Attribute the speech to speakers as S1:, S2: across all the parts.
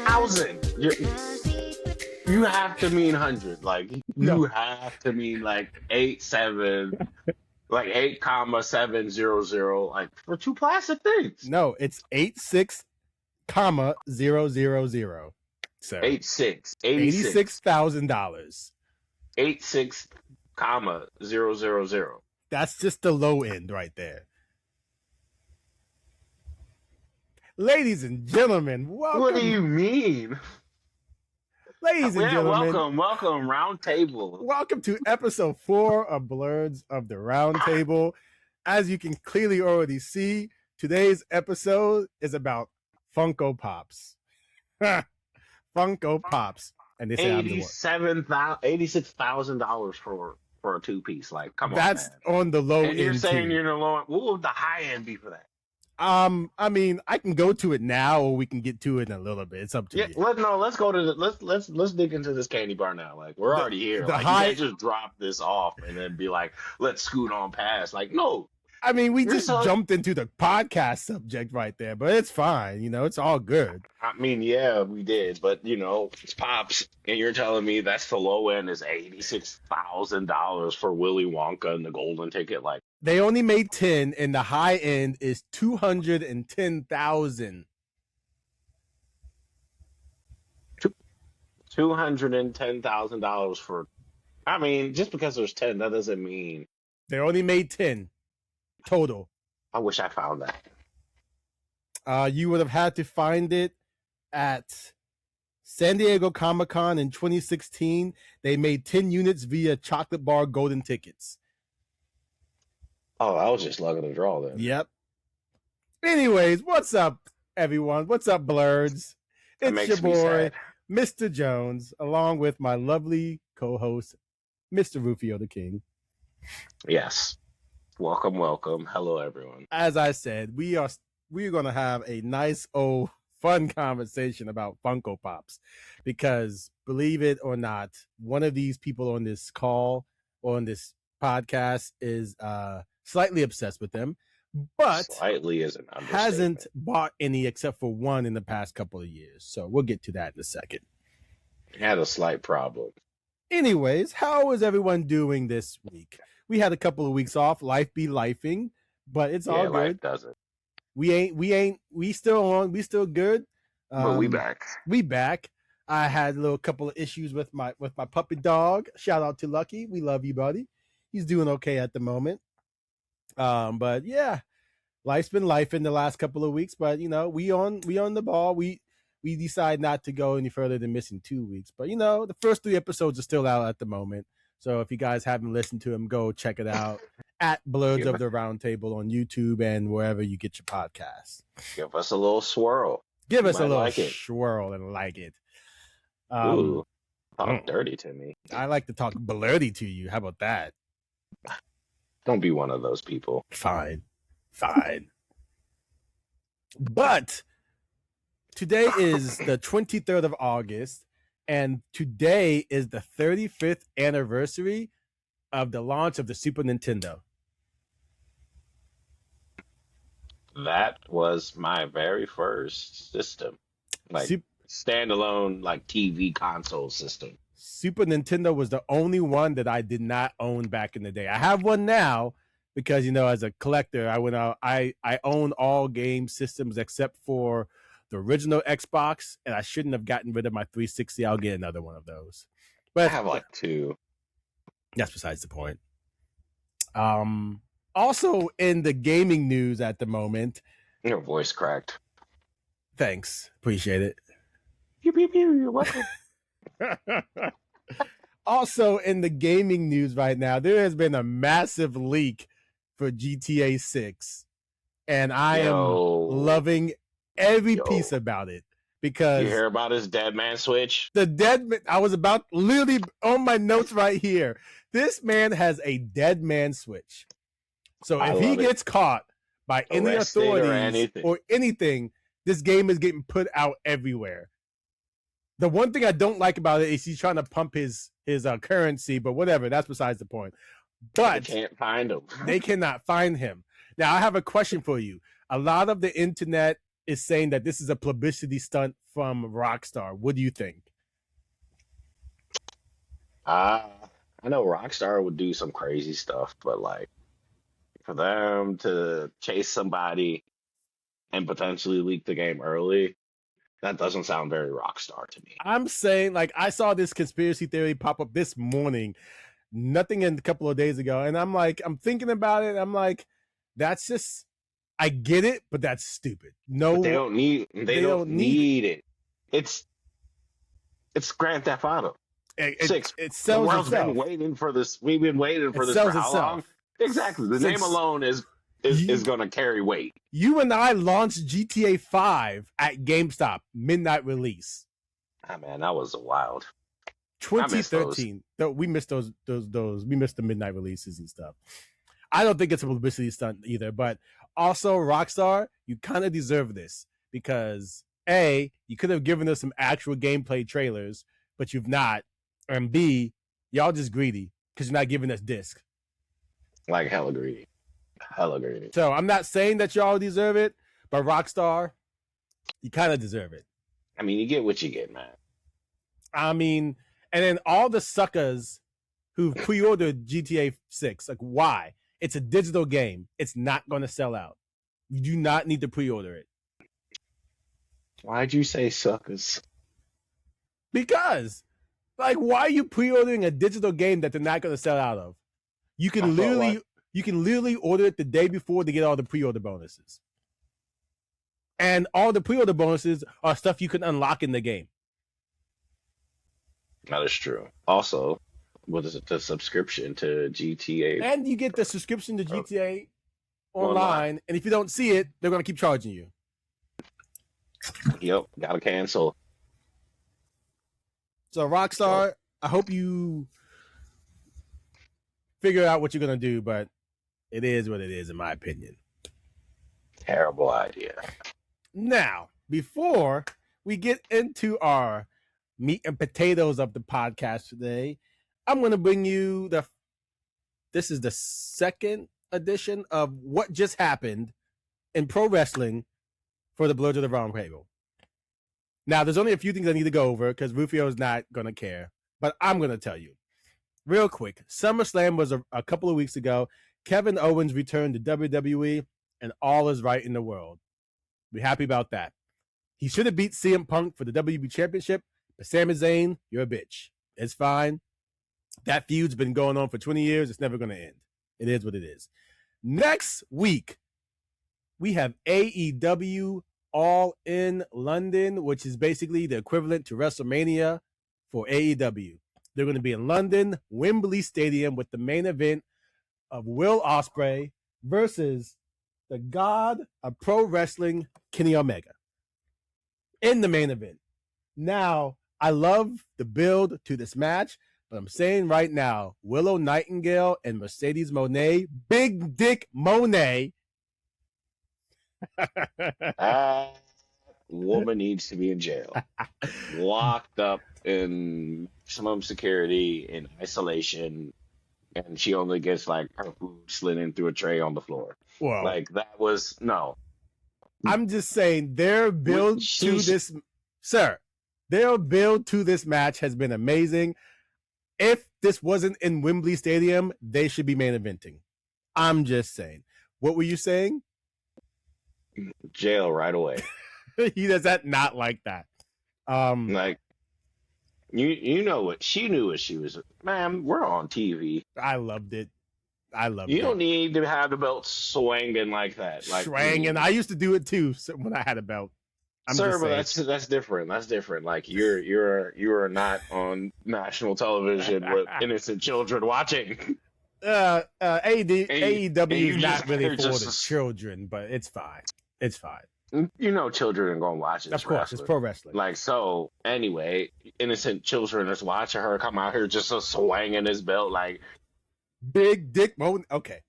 S1: Thousand. You have to mean hundred. Like
S2: No,
S1: you have to mean like 8 7, like 8,700. Like for two plastic things.
S2: no, it's 86 comma 000. So
S1: 86, 86,
S2: $86,000.
S1: 86, comma 000.
S2: That's just the low end right there. Ladies and gentlemen, welcome.
S1: What do you mean?
S2: Ladies and
S1: Yeah,
S2: gentlemen,
S1: welcome, round table.
S2: welcome to episode 4 of Blerds of the Round Table. As you can clearly already see, today's episode is about Funko Pops. Funko Pops. And they say I'm the one.
S1: $86,000 for a two piece. Like, come
S2: That's
S1: on, man.
S2: on the low
S1: And you're
S2: end.
S1: saying
S2: too.
S1: you're the low end. What would the high end be for that?
S2: I mean, I can go to it now, or we can get to it in a little bit. It's up to
S1: Yeah,
S2: you.
S1: let's go to let's dig into this candy bar now. Like, we're already here.
S2: the
S1: Like,
S2: high-
S1: you can't just drop this off and then be like, let's scoot on past. Like, no.
S2: I mean, we
S1: You're
S2: just
S1: so-
S2: jumped into the podcast subject right there, but it's fine. You know, it's all good.
S1: I mean, yeah, we did, but it's Pops, and you're telling me that's the low end is $86,000 for Willy Wonka and the golden ticket. Like,
S2: They only made 10, and the high end is 210,000.
S1: $210,000 for. I mean, just because there's 10, that doesn't mean.
S2: They only made 10 total.
S1: I wish I found that.
S2: You would have had to find it at San Diego Comic-Con in 2016. They made 10 units via chocolate bar golden tickets.
S1: Oh, I was just lucky to draw then.
S2: Yep. Anyways, what's up, everyone? What's up, Blerds?
S1: That
S2: It's
S1: makes
S2: your
S1: me
S2: boy,
S1: sad.
S2: Mr. Jones, along with my lovely co-host, Mr. Rufio the King.
S1: Yes. Welcome. Hello, everyone.
S2: As I said, we're going to have a nice old fun conversation about Funko Pops, because believe it or not, one of these people on this call or on this podcast is slightly obsessed with them, but
S1: Slightly is an understatement.
S2: hasn't bought any except for one in the past couple of years. So we'll get to that in a second.
S1: Had a slight problem.
S2: Anyways, how is everyone doing this week? We had a couple of weeks off. Life be lifing, but it's all
S1: Yeah,
S2: good.
S1: life doesn't.
S2: We still on. We still good.
S1: But we back.
S2: We back. I had a little couple of issues with my puppy dog. Shout out to Lucky. We love you, buddy. He's doing okay at the moment. But yeah, life's been life in the last couple of weeks. But we on the ball. We decide not to go any further than missing 2 weeks. But the first 3 episodes are still out at the moment. So if you guys haven't listened to them, go check it out at Blerds of the Round Table on YouTube and wherever you get your podcasts.
S1: Give us a little swirl.
S2: Give us a
S1: might
S2: little
S1: like it.
S2: swirl and like it.
S1: Ooh, talk dirty to me.
S2: I like to talk blerdy to you. How about that?
S1: Don't be one of those people.
S2: Fine. But today is the 23rd of August, and today is the 35th anniversary of the launch of the Super Nintendo.
S1: That was my very first system, like standalone, like TV console system.
S2: Super Nintendo was the only one that I did not own back in the day. I have one now because, as a collector, I went out. I own all game systems except for the original Xbox, and I shouldn't have gotten rid of my 360. I'll get another one of those. But
S1: I have like 2.
S2: that's besides the point. Also in the gaming news at the moment.
S1: Your voice cracked.
S2: Thanks. Appreciate it.
S1: Pew, pew, pew, you're welcome.
S2: Also in the gaming news right now, there has been a massive leak for GTA 6. And I am loving every piece about it, because
S1: you hear about his dead man switch?
S2: I was about literally on my notes right here. This man has a dead man switch. So if he gets caught by any authorities or anything, this game is getting put out everywhere. The one thing I don't like about it is he's trying to pump his currency, but whatever, that's besides the point. But
S1: they can't find him.
S2: They cannot find him. Now, I have a question for you. A lot of the internet is saying that this is a publicity stunt from Rockstar. What do you think?
S1: I know Rockstar would do some crazy stuff, but like for them to chase somebody and potentially leak the game early, that doesn't sound very Rockstar to me.
S2: I'm saying, like, I saw this conspiracy theory pop up this morning, nothing in a couple of days ago, and I'm like, I'm thinking about it. I'm like, that's just, I get it, but that's stupid. No,
S1: But they don't need it. It's Grand Theft Auto Six.
S2: it
S1: The
S2: sells
S1: world's
S2: itself.
S1: been waiting for this. We've been waiting for
S2: It
S1: this
S2: sells
S1: for how
S2: itself.
S1: long? Exactly. The name alone is going to carry weight.
S2: You and I launched GTA 5 at GameStop midnight release.
S1: Ah man, that was wild.
S2: 2013. We missed those. We missed the midnight releases and stuff. I don't think it's a publicity stunt either, but also Rockstar, you kind of deserve this because A, you could have given us some actual gameplay trailers, but you've not, and B, y'all just greedy because you're not giving us disc.
S1: Like hella greedy.
S2: So I'm not saying that y'all deserve it, but Rockstar, you kind of deserve it.
S1: I mean, you get what you get, man.
S2: I mean, and then all the suckers who pre-ordered GTA 6, like, why? It's a digital game. It's not going to sell out. You do not need to pre-order it.
S1: Why'd you say suckers?
S2: Because, like, why are you pre-ordering a digital game that they're not going to sell out of? You can literally order it the day before to get all the pre-order bonuses. And all the pre-order bonuses are stuff you can unlock in the game.
S1: That is true. Also, what is it? The subscription to GTA.
S2: And you get the subscription to GTA online. And if you don't see it, they're going to keep charging you.
S1: Yep, gotta cancel.
S2: So Rockstar, I hope you figure out what you're going to do, but it is what it is, in my opinion.
S1: Terrible idea.
S2: Now, before we get into our meat and potatoes of the podcast today, I'm going to bring you this is the second edition of what just happened in pro wrestling for the Blerds of the Round Table. Now, there's only a few things I need to go over because Rufio is not going to care, but I'm going to tell you. Real quick, SummerSlam was a couple of weeks ago. Kevin Owens returned to WWE, and all is right in the world. We're happy about that. He should have beat CM Punk for the WWE Championship, but Sami Zayn, you're a bitch. It's fine. That feud's been going on for 20 years. It's never going to end. It is what it is. Next week, we have AEW All in London, which is basically the equivalent to WrestleMania for AEW. They're going to be in London, Wembley Stadium, with the main event of Will Ospreay versus the god of pro wrestling, Kenny Omega, in the main event. Now, I love the build to this match, but I'm saying right now, Willow Nightingale and Mercedes Moné, Big Dick Moné.
S1: That woman needs to be in jail, locked up in maximum security in isolation, and she only gets like her food slid in through a tray on the floor.
S2: Whoa.
S1: Like that was no.
S2: I'm just saying their build to this, sir, their build to this match has been amazing. If this wasn't in Wembley Stadium, they should be main eventing. I'm just saying. What were you saying?
S1: Jail right away.
S2: He does that not like that.
S1: Like you know what she knew what she was. Ma'am, we're on TV.
S2: I loved it.
S1: You don't need to have the belt swinging like that. Like
S2: swinging. I used to do it too when I had a belt.
S1: Sir, but that's different. That's different. Like you're not on national television with innocent children watching.
S2: AEW is not really for the children, but it's fine. It's fine.
S1: You know, children are gonna watch it.
S2: Of course, it's pro wrestling.
S1: Like so. Anyway, innocent children is watching her come out here just swinging his belt like.
S2: Big Dick Moan. Okay,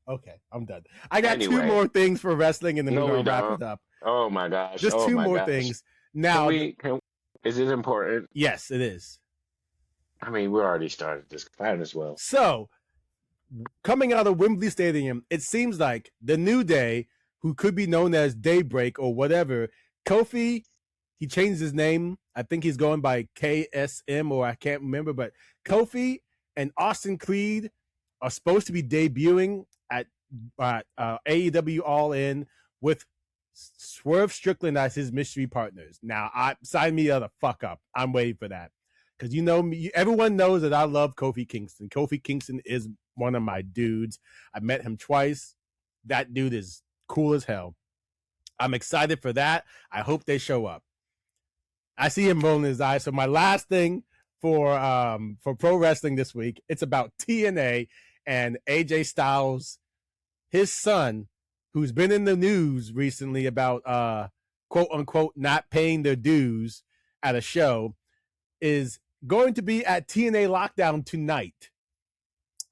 S2: I'm done. I got two more things for wrestling, and then we're gonna wrap it up.
S1: Oh my gosh!
S2: Just two more things. Now,
S1: is it important?
S2: Yes, it is.
S1: I mean, we already started this. Fine as well.
S2: So, coming out of Wembley Stadium, it seems like the New Day, who could be known as Daybreak or whatever, Kofi, he changed his name. I think he's going by KSM, or I can't remember. But Kofi and Austin Creed are supposed to be debuting at AEW All In with Swerve Strickland as his mystery partners. Now, sign me the fuck up. I'm waiting for that. Because you know me, everyone knows that I love Kofi Kingston. Kofi Kingston is one of my dudes. I met him twice. That dude is cool as hell. I'm excited for that. I hope they show up. I see him rolling his eyes. So my last thing for pro wrestling this week, it's about TNA and AJ Styles, his son, who's been in the news recently about quote unquote not paying their dues at a show, is going to be at TNA Lockdown tonight.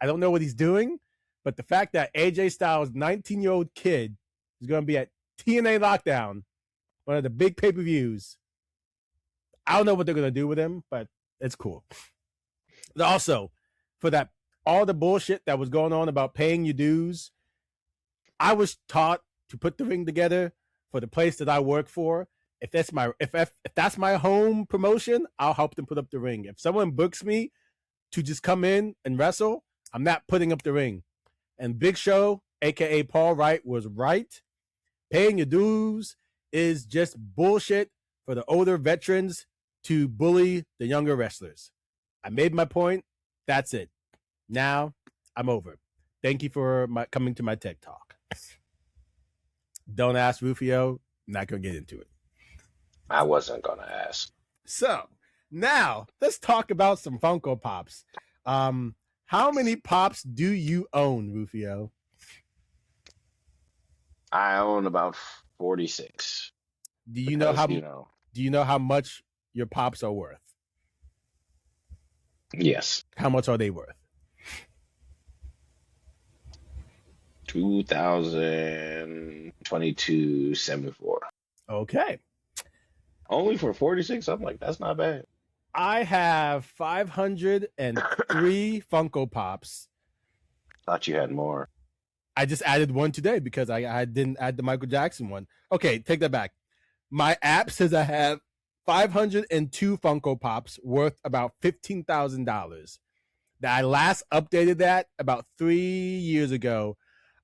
S2: I don't know what he's doing, but the fact that AJ Styles' 19-year-old kid is going to be at TNA Lockdown, one of the big pay-per-views, I don't know what they're going to do with him, but it's cool. Also, for that, all the bullshit that was going on about paying your dues, I was taught to put the ring together for the place that I work for. If that's my home promotion, I'll help them put up the ring. If someone books me to just come in and wrestle, I'm not putting up the ring. And Big Show, aka Paul Wright, was right. Paying your dues is just bullshit for the older veterans to bully the younger wrestlers. I made my point. That's it. Now I'm over. Thank you for coming to my TED Talk. Don't ask Rufio. I'm not going to get into it.
S1: I wasn't going to ask.
S2: So now let's talk about some Funko Pops. How many Pops do you own, Rufio?
S1: I own about 46.
S2: Do you know how much your Pops are worth?
S1: Yes.
S2: How much are they worth?
S1: $2,022.74.
S2: Okay.
S1: Only for 46? I'm like, that's not bad.
S2: I have 503 Funko Pops.
S1: Thought you had more.
S2: I just added one today because I didn't add the Michael Jackson one. Okay, take that back. My app says I have 502 Funko Pops worth about $15,000. That I last updated that about 3 years ago.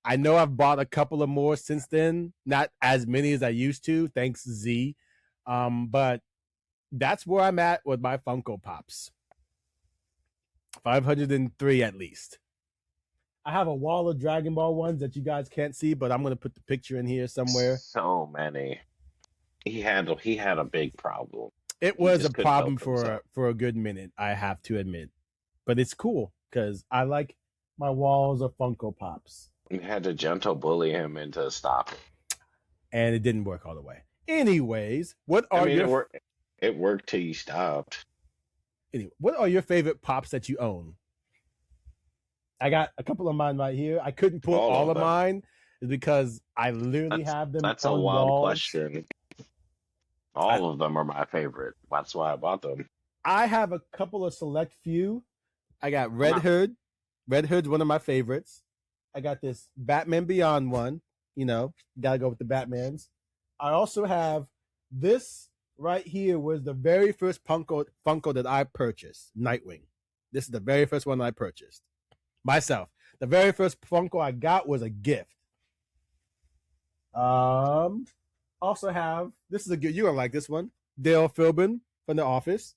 S2: I know I've bought a couple of more since then, not as many as I used to, thanks Z. But that's where I'm at with my Funko Pops. 503 at least. I have a wall of Dragon Ball ones that you guys can't see, but I'm going to put the picture in here somewhere.
S1: So many. He had a big problem.
S2: It was a problem for a good minute, I have to admit. But it's cool because I like my walls of Funko Pops.
S1: You had to gentle bully him into stopping.
S2: And it didn't work all the way. Anyways,
S1: it worked till you stopped.
S2: Anyway, what are your favorite Pops that you own? I got a couple of mine right here. I couldn't pull all of mine because I literally have them.
S1: That's a wild question. All of them are my favorite. That's why I bought them.
S2: I have a couple of select few. I got Red Hood. Red Hood's one of my favorites. I got this Batman Beyond one. You know, gotta go with the Batmans. I also have this right here was the very first Funko that I purchased, Nightwing. This is the very first one I purchased myself. The very first Funko I got was a gift. Also have, this is a good, you're gonna like this one, Dale Philbin from The Office.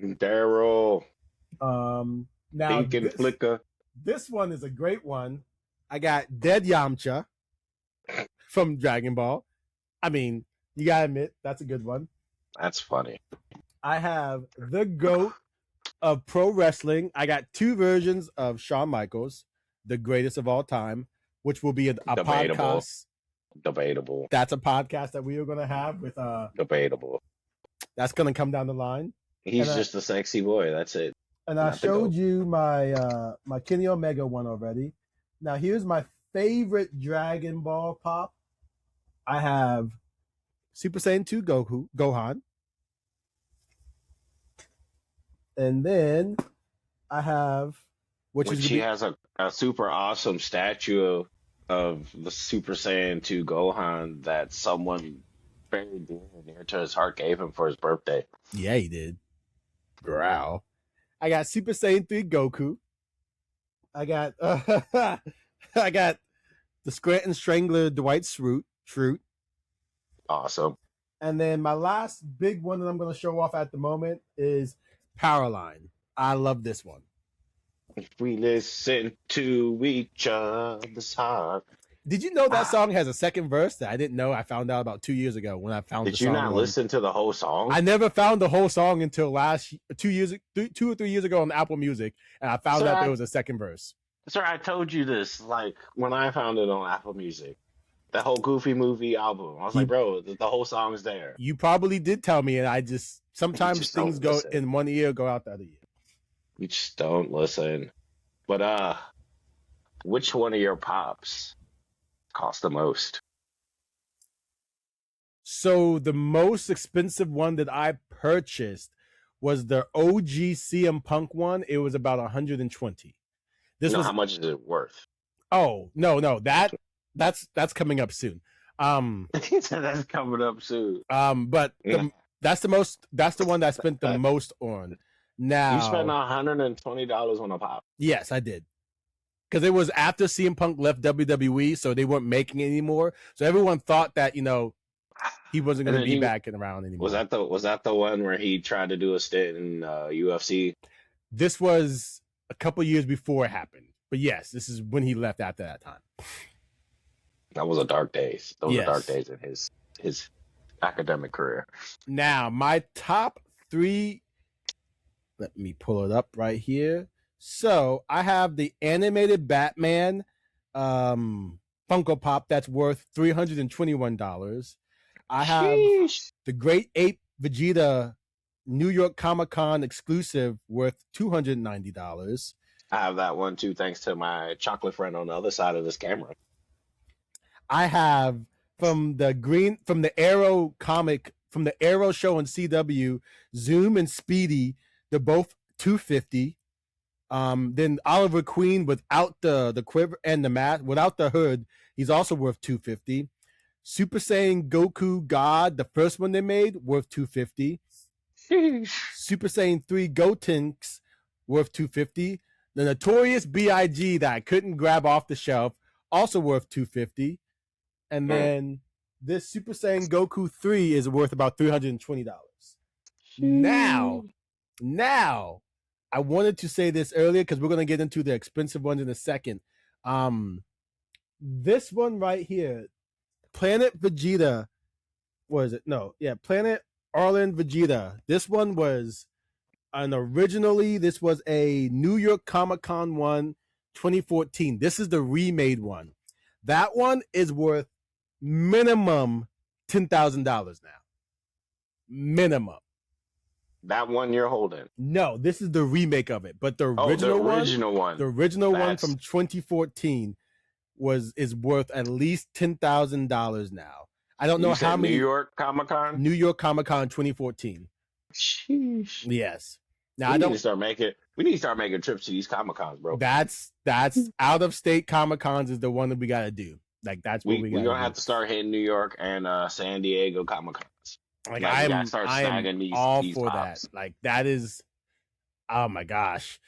S1: Daryl.
S2: Now
S1: Pink and Flicker.
S2: This one is a great one. I got Dead Yamcha from Dragon Ball. I mean, you gotta admit, that's a good one.
S1: That's funny.
S2: I have the GOAT of pro wrestling. I got two versions of Shawn Michaels, the greatest of all time, which will be a podcast.
S1: Debatable.
S2: That's a podcast that we are going to have with
S1: Debatable.
S2: That's going to come down the line.
S1: He's just a sexy boy. That's it.
S2: And I showed you my my Kenny Omega one already. Now here's my favorite Dragon Ball Pop. I have Super Saiyan 2 Gohan. And then I have
S1: which he has a super awesome statue of the Super Saiyan 2 Gohan that someone very near to his heart gave him for his birthday.
S2: Yeah, he did. Growl. I got Super Saiyan 3 Goku. I got I got the Scranton Strangler Dwight Schrute.
S1: Awesome.
S2: And then my last big one that I'm going to show off at the moment is Powerline. I love this one.
S1: If we listen to each other's heart.
S2: Did you know that song has a second verse that I didn't know? I found out about 2 years ago when I found the
S1: Did
S2: song.
S1: you not listen to the whole song?
S2: I never found the whole song until 2 or 3 years ago on Apple Music, and I found out there was a second verse.
S1: Sir, I told you this like when I found it on Apple Music. That whole Goofy Movie album. I was like, bro, the whole song's there.
S2: You probably did tell me, and I just sometimes things go in one ear, go out the other ear.
S1: You just don't listen. But which one of your pops cost the most?
S2: So the most expensive one that I purchased was the OG CM Punk one. It was about 120.
S1: How much is it worth?
S2: Oh, no, that's coming up soon.
S1: That's coming up soon.
S2: But that's the one that I spent the most on. Now
S1: you spent $120 on a pop.
S2: Yes, I did. Because it was after CM Punk left WWE, so they weren't making it anymore. So everyone thought that, he wasn't going to be back around anymore.
S1: Was that the one where he tried to do a stint in UFC?
S2: This was a couple years before it happened. But yes, this is when he left after that time.
S1: That was a dark days. Those were dark days in his academic career.
S2: Now, my top 3, let me pull it up right here. So I have the animated Batman Funko Pop that's worth $321. I have the Great Ape Vegeta New York Comic Con exclusive worth $290.
S1: I have that one too, thanks to my chocolate friend on the other side of this camera.
S2: I have from the Arrow comic, from the Arrow show on CW, Zoom and Speedy, they're both $250. Then Oliver Queen without the quiver and the mask, without the hood, he's also worth $250. Super Saiyan Goku God, the first one they made, worth $250. Super Saiyan 3 Gotenks, worth $250. The Notorious B.I.G. that I couldn't grab off the shelf, also worth $250. And then this Super Saiyan Goku 3 is worth about $320. Now, I wanted to say this earlier because we're going to get into the expensive ones in a second. This one right here, Planet Vegeta, what is it? No, yeah, Planet Arlen Vegeta. This one was this was a New York Comic Con one, 2014. This is the remade one. That one is worth minimum $10,000 now. Minimum.
S1: That one you're holding?
S2: No, this is the remake of it. But the original one from 2014 is worth at least $10,000 now. I don't know how many.
S1: New York Comic Con
S2: 2014.
S1: Sheesh.
S2: Yes. Now
S1: we need to start making trips to these Comic Cons, bro.
S2: That's out of state Comic Cons is the one that we got to do. Like that's what we're
S1: gonna have to start hitting New York and San Diego Comic Cons.
S2: Like I am all for pops. That. Like that is, oh my gosh.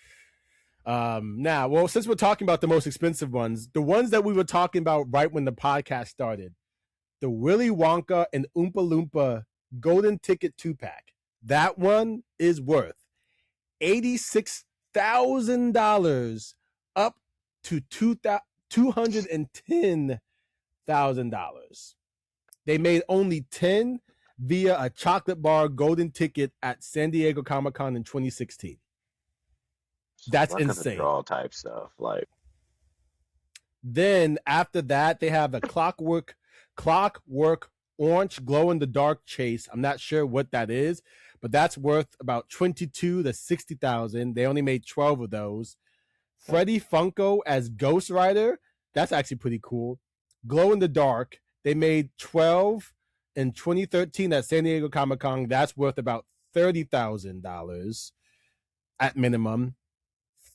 S2: Now, well, since we're talking about the most expensive ones, the ones that we were talking about right when the podcast started, the Willy Wonka and Oompa Loompa Golden Ticket 2-pack. That one is worth $86,000 up to $210,000. They made only 10 via a chocolate bar golden ticket at San Diego Comic-Con in 2016. That's insane.
S1: Draw type stuff, like.
S2: Then after that, they have a clockwork orange glow in the dark chase. I'm not sure what that is, but that's worth about $22,000 to $60,000. They only made 12 of those. Freddy Funko as Ghost Rider. That's actually pretty cool. Glow in the dark. They made 12 in 2013 at San Diego Comic-Con. That's worth about $30,000 at minimum.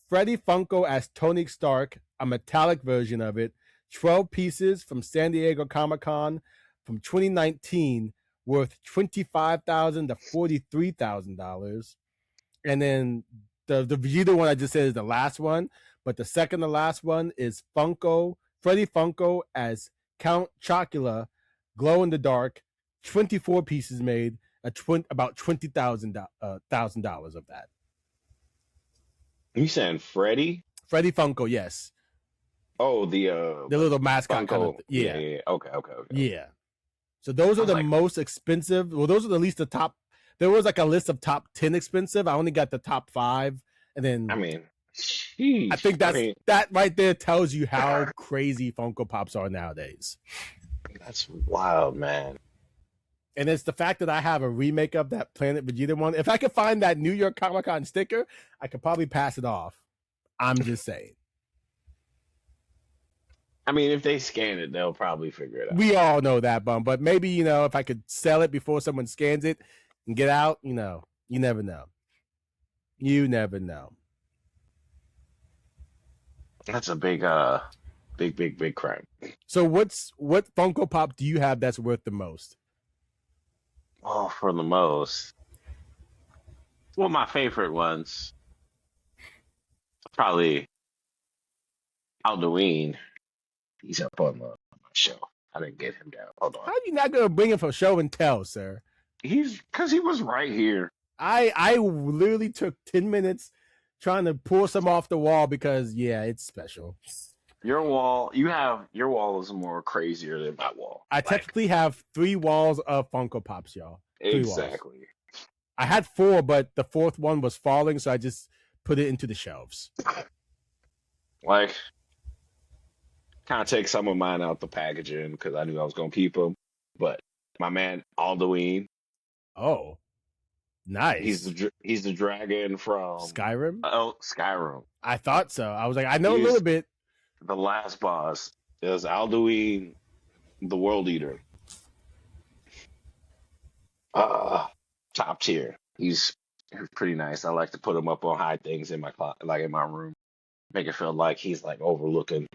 S2: Freddy Funko as Tony Stark, a metallic version of it. 12 pieces from San Diego Comic-Con from 2019, worth $25,000 to $43,000. And then the Vegeta one I just said is the last one, but the second to last one is Freddy Funko as Count Chocula, glow in the dark, 24 pieces made, about $20,000 of that.
S1: You saying Freddy?
S2: Freddy Funko, yes.
S1: Oh, the
S2: little mascot
S1: Funko.
S2: kind of
S1: Yeah. Okay.
S2: Yeah. So those are the most expensive. Well, those are the least the top. There was like a list of top 10 expensive. I only got the top 5, and then
S1: sheesh.
S2: I think that right there tells you how crazy Funko Pops are nowadays.
S1: That's wild, man.
S2: And it's the fact that I have a remake of that Planet Vegeta one. If I could find that New York Comic Con sticker, I could probably pass it off. I'm just saying.
S1: I mean, if they scan it, they'll probably figure it out.
S2: We all know that, but maybe, if I could sell it before someone scans it and get out, you never know. You never know.
S1: That's a big crime.
S2: So what Funko Pop do you have that's worth the most?
S1: Oh, for the most. Well, my favorite ones, probably Halloween. He's up on my show. I didn't get him down. Hold on.
S2: How are you not going to bring him for show and tell, sir?
S1: Because he was right here.
S2: I literally took 10 minutes trying to pull some off the wall because, yeah, it's special.
S1: Your wall is more crazier than my wall.
S2: I technically have 3 walls of Funko Pops, y'all.
S1: Exactly.
S2: Walls. I had 4, but the 4th one was falling, so I just put it into the shelves.
S1: Like, kind of take some of mine out the packaging because I knew I was going to keep them. But my man, Alduin.
S2: Oh, nice.
S1: He's the dragon from
S2: Skyrim?
S1: Oh, Skyrim.
S2: I thought so. I was like, I know a little bit.
S1: The last boss is Alduin, the World Eater. Top tier. He's pretty nice. I like to put him up on high things in my in my room, make it feel like he's like overlooking.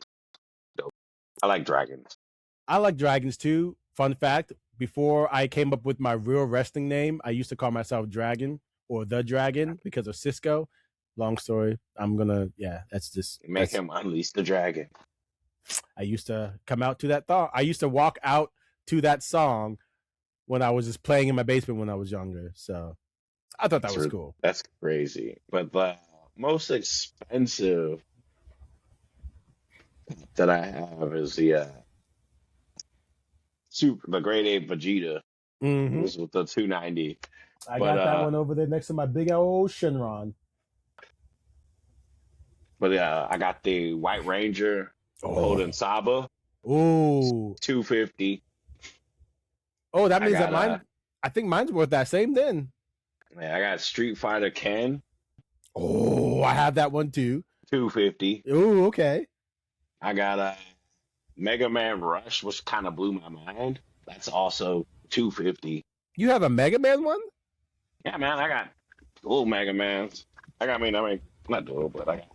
S1: I like dragons.
S2: I like dragons too. Fun fact: before I came up with my real wrestling name, I used to call myself Dragon or the Dragon because of Cisco. Long story. That's just
S1: make him unleash the dragon.
S2: I used to come out to that thought. I used to walk out to that song when I was just playing in my basement when I was younger. So I thought that was cool.
S1: That's crazy. But the most expensive that I have is the grade A Vegeta.
S2: Mm-hmm.
S1: It was with the 290.
S2: I got that one over there next to my big old Shenron.
S1: But I got the White Ranger holding Saba.
S2: Ooh.
S1: 250.
S2: Oh, that means that mine. I think mine's worth that same then.
S1: Yeah, I got Street Fighter Ken.
S2: Oh, I have that one too.
S1: 250.
S2: Oh, okay.
S1: I got a Mega Man Rush, which kind of blew my mind. That's also 250.
S2: You have a Mega Man one?
S1: Yeah, man. I got little Mega Mans. I mean, not dual, but I got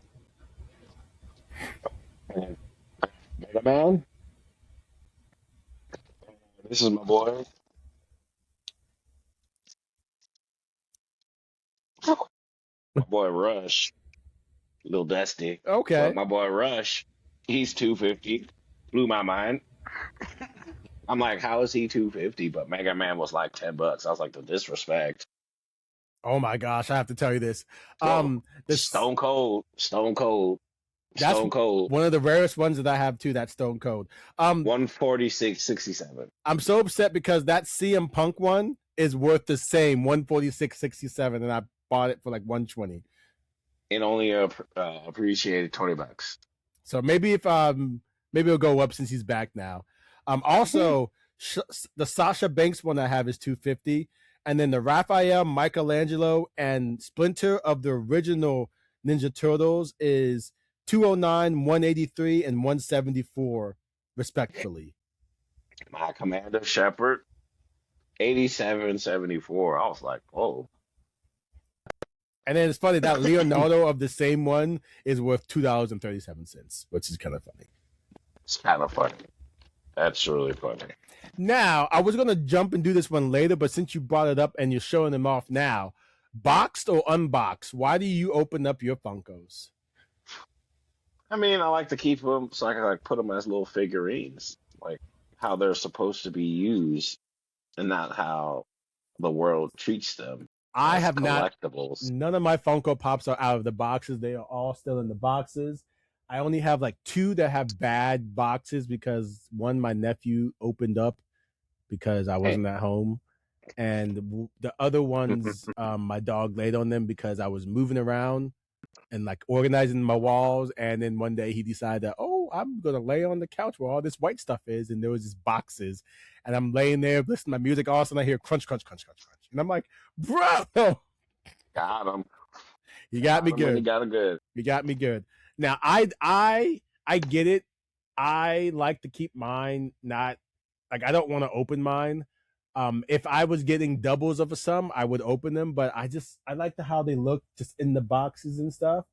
S1: Mega Man. This is my boy. My boy Rush. Little Dusty.
S2: Okay.
S1: But my boy Rush, he's 250. Blew my mind. I'm like, how is he 250? But Mega Man was like $10. I was like, the disrespect.
S2: Oh my gosh, I have to tell you this.
S1: Stone Cold.
S2: That's
S1: Stone Cold.
S2: One of the rarest ones that I have too. That's Stone Cold.
S1: 146.67.
S2: I'm so upset because that CM Punk one is worth the same 146.67, and I bought it for like 120.
S1: It only appreciated $20.
S2: So maybe it'll go up since he's back now. Also, the Sasha Banks one I have is 250, and then the Raphael, Michelangelo, and Splinter of the original Ninja Turtles is 209, 183, and 174, respectively.
S1: My Commander Shepard, 87.74. I was like, oh.
S2: And then it's funny that Leonardo of the same one is worth $2.37, which is kind of funny.
S1: It's kind of funny. That's really funny.
S2: Now, I was gonna jump and do this one later, but since you brought it up and you're showing them off now, boxed or unboxed, why do you open up your Funkos?
S1: I mean, I like to keep them so I can like put them as little figurines, like how they're supposed to be used, and not how the world treats them
S2: I
S1: as
S2: have not.
S1: collectibles.
S2: None of my Funko Pops are out of the boxes. They are all still in the boxes. I only have like two that have bad boxes because one my nephew opened up because I
S1: Hey,
S2: wasn't at home, and the other ones my dog laid on them because I was moving around and like organizing my walls. And then one day he decided that, oh, I'm gonna lay on the couch where all this white stuff is, and there was these boxes, and I'm laying there listening to my music. All of a sudden I hear crunch, crunch, crunch, crunch, crunch, and I'm like, bro,
S1: got them,
S2: you got me
S1: and he
S2: good.
S1: got it good.
S2: You got me good. Now I get it. I like to keep mine not like I don't want to open mine. If I was getting doubles of a sum, I would open them, but I like the how they look just in the boxes and stuff.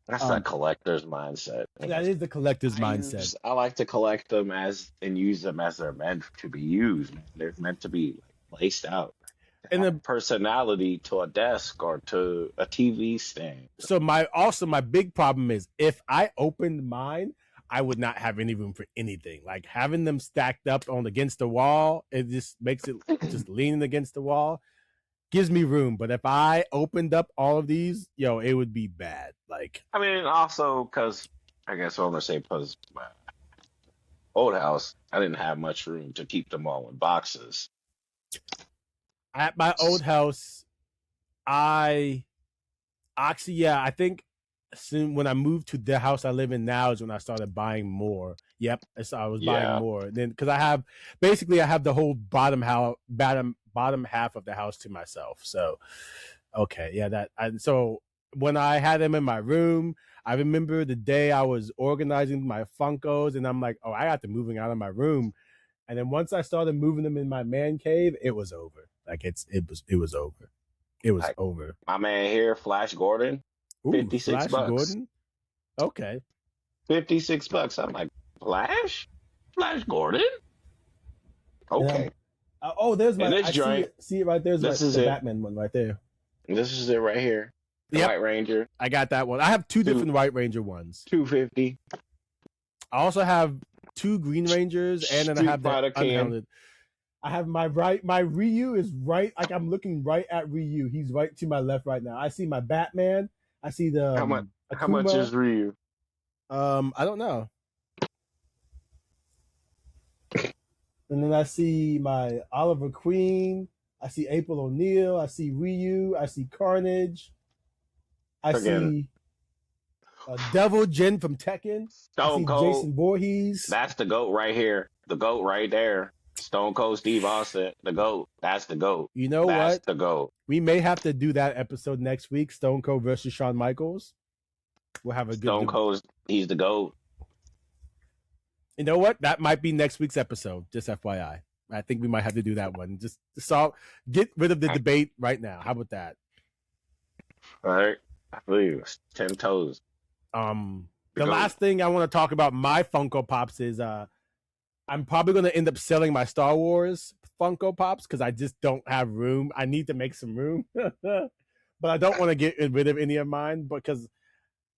S1: That's that
S2: Um,
S1: collector's mindset.
S2: that is the collector's mindset.
S1: I like to collect them as and use them as they're meant to be used. Man. They're meant to be like, placed out, to
S2: And
S1: have
S2: the,
S1: personality to a desk or to a TV stand.
S2: so my big problem is if I opened mine, I would not have any room for anything. Like having them stacked up on against the wall, it just makes it just leaning against the wall gives me room. But if I opened up all of these, it would be bad. Like
S1: I mean, also because I guess what I'm gonna say because my old house, I didn't have much room to keep them all in boxes.
S2: at my old house, I actually, yeah, I think soon when I moved to the house I live in now is when I started buying more. Yep, so I was buying
S1: Yeah,
S2: more. Then because I have the whole bottom half of the house to myself. So okay, yeah, so when I had them in my room, I remember the day I was organizing my Funkos, and I'm like, oh, I got to moving out of my room. And then once I started moving them in my man cave, it was over. Like it was over. It was
S1: like
S2: over.
S1: my man here, Flash Gordon,
S2: Ooh,
S1: 56
S2: Flash
S1: bucks.
S2: Gordon. Okay.
S1: 56 bucks. I'm like, Flash? Flash Gordon?
S2: Yeah.
S1: Okay.
S2: There's
S1: And
S2: my.
S1: this
S2: I see
S1: joint,
S2: it. See it right there's
S1: this is
S2: the
S1: it.
S2: Batman one right there.
S1: This is it right here. The
S2: Yep,
S1: White Ranger,
S2: I got that one. I have two
S1: two
S2: different White Ranger ones.
S1: 250.
S2: I also have two Green Rangers, and then I
S1: Street
S2: have the
S1: Fighter can.
S2: unhounded. I have my Ryu is right. Like I'm looking right at Ryu. He's right to my left right now. I see my Batman. I see the
S1: How much? How much
S2: Akuma.
S1: is Ryu?
S2: I don't know. And then I see my Oliver Queen. I see April O'Neil. I see Ryu. I see Carnage. I
S1: Again,
S2: see Devil Jin from Tekken. I
S1: Stone
S2: see
S1: Cold.
S2: Jason Voorhees.
S1: That's the goat right here. The goat right there. Stone Cold Steve Austin. The goat. That's the goat.
S2: You know
S1: That's
S2: what?
S1: the goat.
S2: We may have to do that episode next week. Stone Cold versus Shawn Michaels. We'll have a good.
S1: Stone Cold. He's the goat.
S2: You know what? That might be next week's episode. Just FYI. I think we might have to do that one. Just get rid of the debate right now. How about that?
S1: All right. I feel you. 10 toes.
S2: The last thing I want to talk about my Funko Pops is I'm probably going to end up selling my Star Wars Funko Pops because I just don't have room. I need to make some room, but I don't want to get rid of any of mine because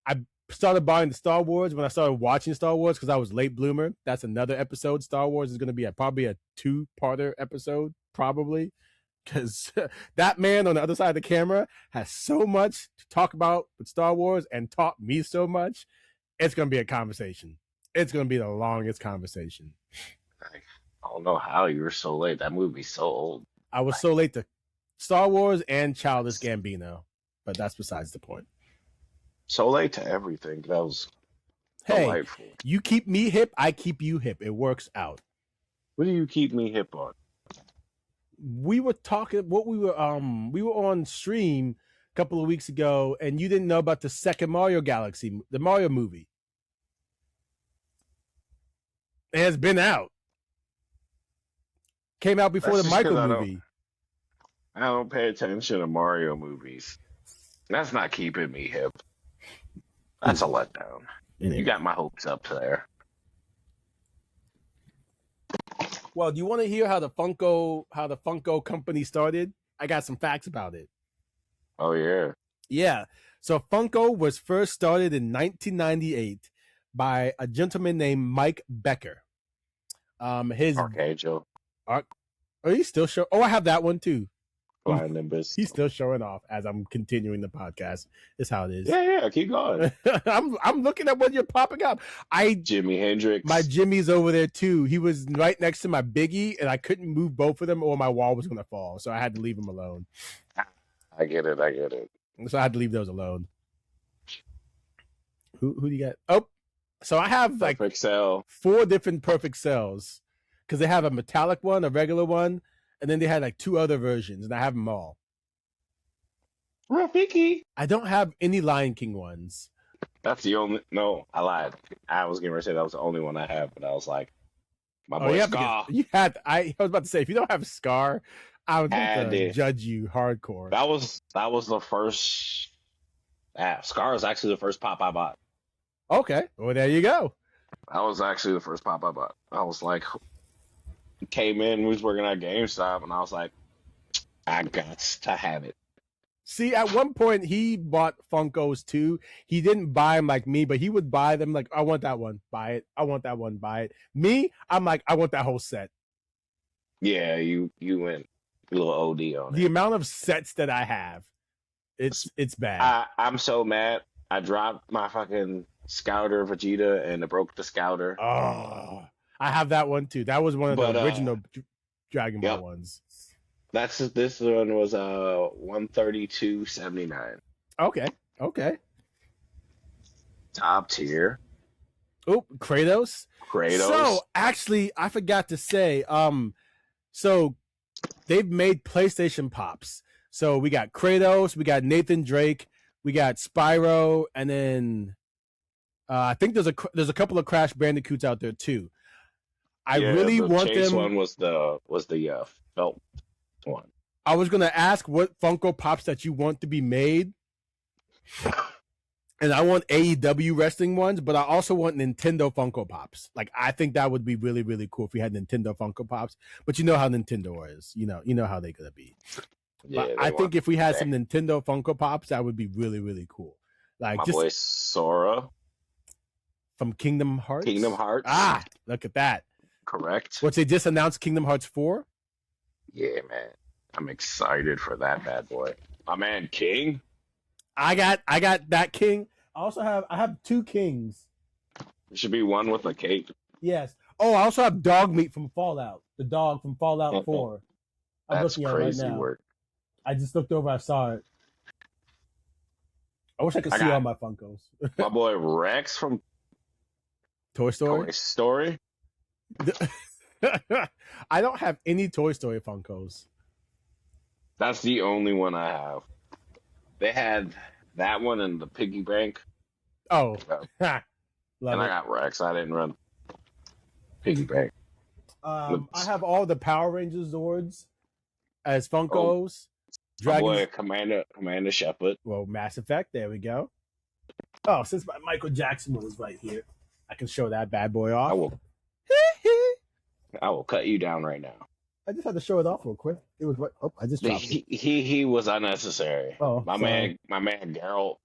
S2: I started buying the Star Wars when I started watching Star Wars because I was late bloomer. That's another episode. Star Wars is going to be probably a 2-parter episode, probably because that man on the other side of the camera has so much to talk about with Star Wars and taught me so much. It's going to be a conversation. It's going to be the longest conversation.
S1: I don't know how you were so late. That movie's so old.
S2: I was so late to Star Wars and Childish Gambino, but that's besides the point.
S1: So late to everything. That was delightful.
S2: Hey, you keep me hip, I keep you hip. It works out.
S1: What do you keep me hip on?
S2: We were talking we were on stream a couple of weeks ago, and you didn't know about the second Mario Galaxy, the Mario movie. It has been out. Came out before the Michael movie.
S1: I don't pay attention to Mario movies. That's not keeping me hip. That's a letdown. You got my hopes up there.
S2: Well, do you want to hear how the Funko company started? I got some facts about it.
S1: Oh yeah.
S2: Yeah. So Funko was first started in 1998 by a gentleman named Mike Becker. His
S1: Archangel,
S2: are you still show? Oh, I have that one too.
S1: Flying Nimbus.
S2: He's still showing off as I'm continuing the podcast. Is how it is.
S1: Yeah, keep going.
S2: I'm looking at what you're popping up.
S1: Jimi Hendrix.
S2: My Jimmy's over there too. He was right next to my Biggie, and I couldn't move both of them, or my wall was gonna fall. So I had to leave him alone.
S1: I get it.
S2: So I had to leave those alone. Who do you got? Oh, so I have like
S1: Perfect Cell.
S2: 4 different perfect cells because they have a metallic one, a regular one, and then they had like 2 other versions, and I have them all.
S1: Rafiki.
S2: I don't have any Lion King ones.
S1: That's the only. No, I lied. I was going to say that was the only one I have, but I was like, my boy Scar.
S2: You had. I was about to say if you don't have Scar, I would have to judge you hardcore.
S1: That was the first. Scar is actually the first pop I bought.
S2: Okay, well there you go.
S1: That was actually the first pop I bought. I was like, came in, we was working at GameStop, and I was like, I got to have it.
S2: See, at one point he bought Funkos too. He didn't buy them like me, but he would buy them like, I want that one, buy it. I want that one, buy it. Me, I'm like, I want that whole set.
S1: Yeah, you went a little OD on it.
S2: The amount of sets that I have, it's bad.
S1: I'm so mad. I dropped my fucking Scouter Vegeta and it broke the Scouter.
S2: Oh, I have that one too. That was one of the original Dragon Ball ones.
S1: This one was 132.79.
S2: Okay.
S1: Top tier.
S2: Oh, Kratos. So actually, I forgot to say, so they've made PlayStation Pops. So we got Kratos, we got Nathan Drake, we got Spyro, and then I think there's a couple of Crash Bandicoots out there too. I really want
S1: Chase
S2: them.
S1: One was the felt one.
S2: I was gonna ask what Funko Pops that you want to be made, and I want AEW wrestling ones, but I also want Nintendo Funko Pops. Like I think that would be really really cool if we had Nintendo Funko Pops. But you know how Nintendo is. You know how they're gonna be. Yeah, I think if we had some Nintendo Funko Pops, that would be really really cool. Like
S1: my boy Sora
S2: from Kingdom Hearts.
S1: Kingdom Hearts.
S2: Ah, look at that.
S1: Correct.
S2: What they just announced Kingdom Hearts 4?
S1: Yeah, man. I'm excited for that bad boy. My man King.
S2: I got that King. I have 2 Kings.
S1: There should be one with a cape.
S2: Yes. Oh, I also have Dog Meat from Fallout. The dog from Fallout 4. I'm
S1: That's
S2: looking at
S1: crazy
S2: it right now.
S1: work.
S2: I just looked over, I saw it. I wish I could see all my Funkos.
S1: My boy Rex from
S2: Toy Story.
S1: Toy Story.
S2: I don't have any Toy Story Funkos.
S1: That's the only one I have. They had that one and the piggy bank.
S2: Oh,
S1: and I got Rex. I didn't run piggy bank.
S2: I have all the Power Rangers Zords as Funkos.
S1: My boy Commander Shepard.
S2: Well, Mass Effect. There we go. Oh, since my Michael Jackson one is right here, I can show that bad boy off.
S1: I will cut you down right now.
S2: I just had to show it off real quick. It was what? Oh, I just dropped it.
S1: He was unnecessary.
S2: Oh,
S1: my man Geralt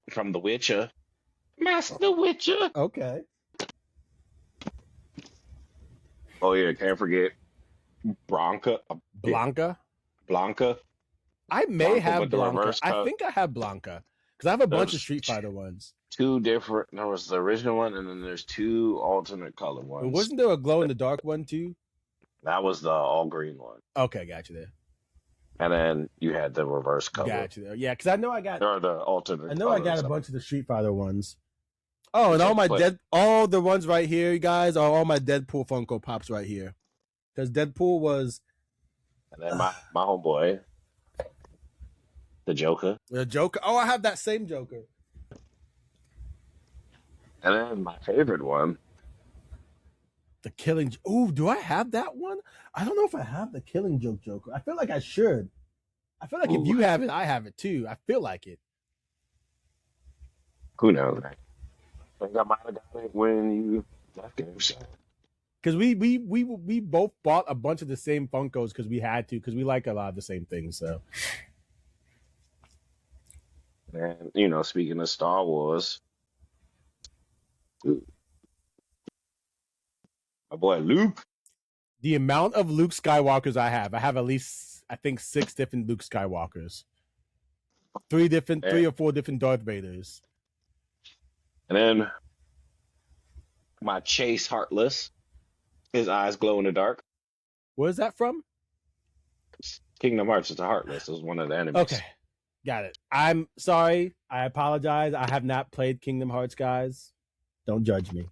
S1: from The Witcher. Master Witcher.
S2: Okay.
S1: Oh yeah, can't forget Blanca.
S2: I may have Blanca. I think I have Blanca because I have a bunch of Street Fighter ones.
S1: 2 different. There was the original one, and then there's 2 alternate color ones.
S2: Wasn't there a glow in the dark one too?
S1: That was the all green one.
S2: Okay, got you there.
S1: And then you had the reverse color.
S2: Got you there. Yeah, because I know I got.
S1: Or the alternate.
S2: I know I got a bunch of the Street Fighter ones. Oh, and all the ones right here, you guys, are all my Deadpool Funko Pops right here. Because Deadpool was.
S1: And then my homeboy, the Joker.
S2: The Joker. Oh, I have that same Joker.
S1: And then my favorite one.
S2: The Killing. Oh, do I have that one? I don't know if I have the Killing Joke Joker. I feel like I should. I feel like if you have it, I have it too. I feel like it.
S1: Who knows? I think I might have got it when you left GameStop.
S2: because we both bought a bunch of the same Funkos because we had to, because we like a lot of the same things. So
S1: And speaking of Star Wars, my boy Luke.
S2: the amount of Luke Skywalkers I have at least, I think, 6 different Luke Skywalkers, 3 or 4 different Darth Vaders.
S1: And then my Chase Heartless, his eyes glow in the dark.
S2: Where's that from?
S1: Kingdom Hearts is a Heartless. It was one of the enemies.
S2: Okay, got it. I'm sorry. I apologize. I have not played Kingdom Hearts, guys. Don't judge me.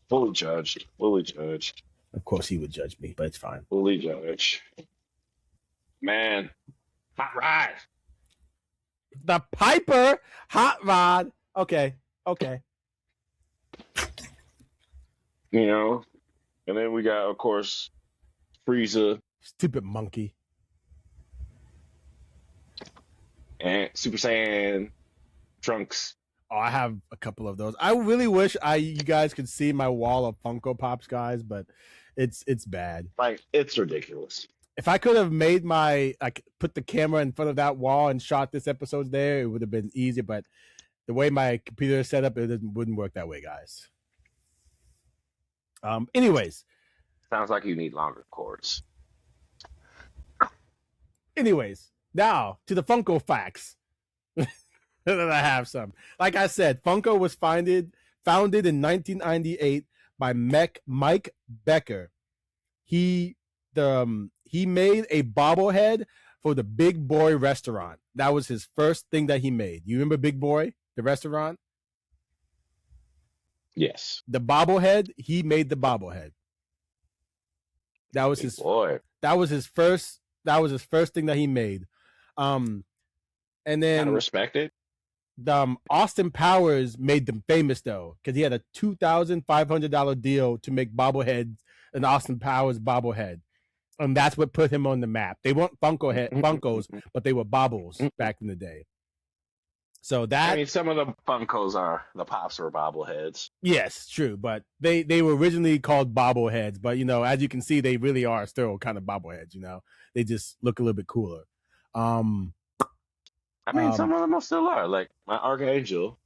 S1: Fully judged. Fully judged.
S2: Of course he would judge me, but it's fine.
S1: Fully judged. Man, hot ride.
S2: The Piper Hot Rod. Okay.
S1: And then we got, of course, Frieza
S2: Stupid monkey.
S1: and Super Saiyan Trunks.
S2: Oh, I have a couple of those. I really wish you guys could see my wall of Funko Pops, guys, but it's bad.
S1: Like, it's ridiculous.
S2: If I could have put the camera in front of that wall and shot this episode there, it would have been easier. But the way my computer is set up, it wouldn't work that way, guys. Anyways.
S1: Sounds like you need longer cords.
S2: Anyways, now to the Funko facts. That I have some. Like I said, Funko was founded in 1998 by Mike Becker. He made a bobblehead for the Big Boy restaurant. That was his first thing that he made. You remember Big Boy, the restaurant?
S1: Yes.
S2: The bobblehead, he made the bobblehead. That was his boy. That was his first thing that he made. And then
S1: gotta respect it.
S2: Austin Powers made them famous though, because he had a $2,500 deal to make bobbleheads, an Austin Powers bobblehead, and that's what put him on the map. They weren't Funkos, but they were bobbles back in the day. So that
S1: some of the Funkos the Pops were bobbleheads.
S2: Yes, true, but they were originally called bobbleheads. But as you can see, they really are still kind of bobbleheads. They just look a little bit cooler.
S1: Some of them still are. Like my Archangel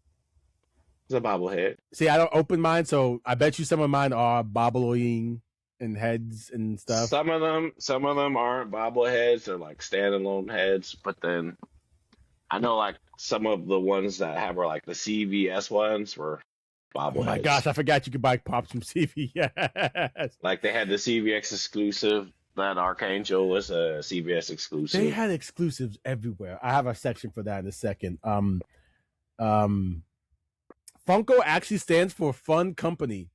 S1: is a bobblehead.
S2: See, I don't open mine, so I bet you some of mine are bobbling and heads and stuff.
S1: Some of them aren't bobbleheads; they're like standalone heads. But then I know like some of the ones that have were like the CVS ones were bobbleheads.
S2: Oh my gosh, I forgot you could buy Pops from CVS.
S1: Like they had the CVS exclusive. That Archangel was a CVS exclusive.
S2: They had exclusives everywhere. I have a section for that in a second. Funko actually stands for Fun Company,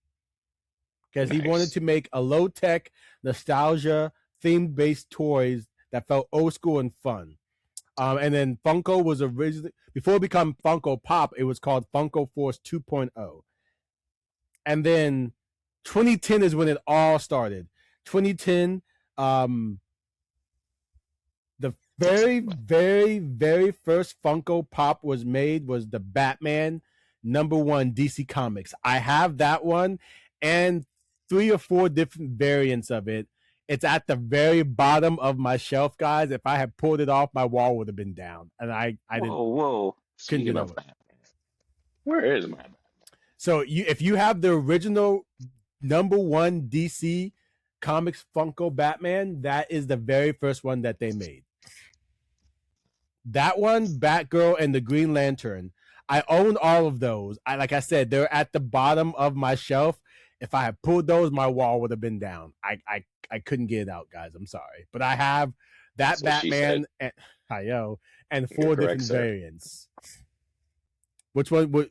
S2: because he wanted to make a low-tech, nostalgia themed based toys that felt old school and fun. And then Funko was originally, before it became Funko Pop, it was called Funko Force 2.0. And then 2010 is when it all started. 2010. The very, very, very first Funko Pop was made was the Batman #1 DC Comics. I have that one and 3 or 4 different variants of it. It's at the very bottom of my shelf, guys. If I had pulled it off, my wall would have been down, and I didn't.
S1: Whoa! Speaking of Batman, where is my Batman?
S2: So if you have the original #1 DC Comics Funko Batman, that is the very first one that they made. That one, Batgirl, and the Green Lantern. I own all of those. Like I said, they're at the bottom of my shelf. If I had pulled those, my wall would have been down. I couldn't get it out, guys. I'm sorry, but I have that Batman and 4 different variants. Which one would?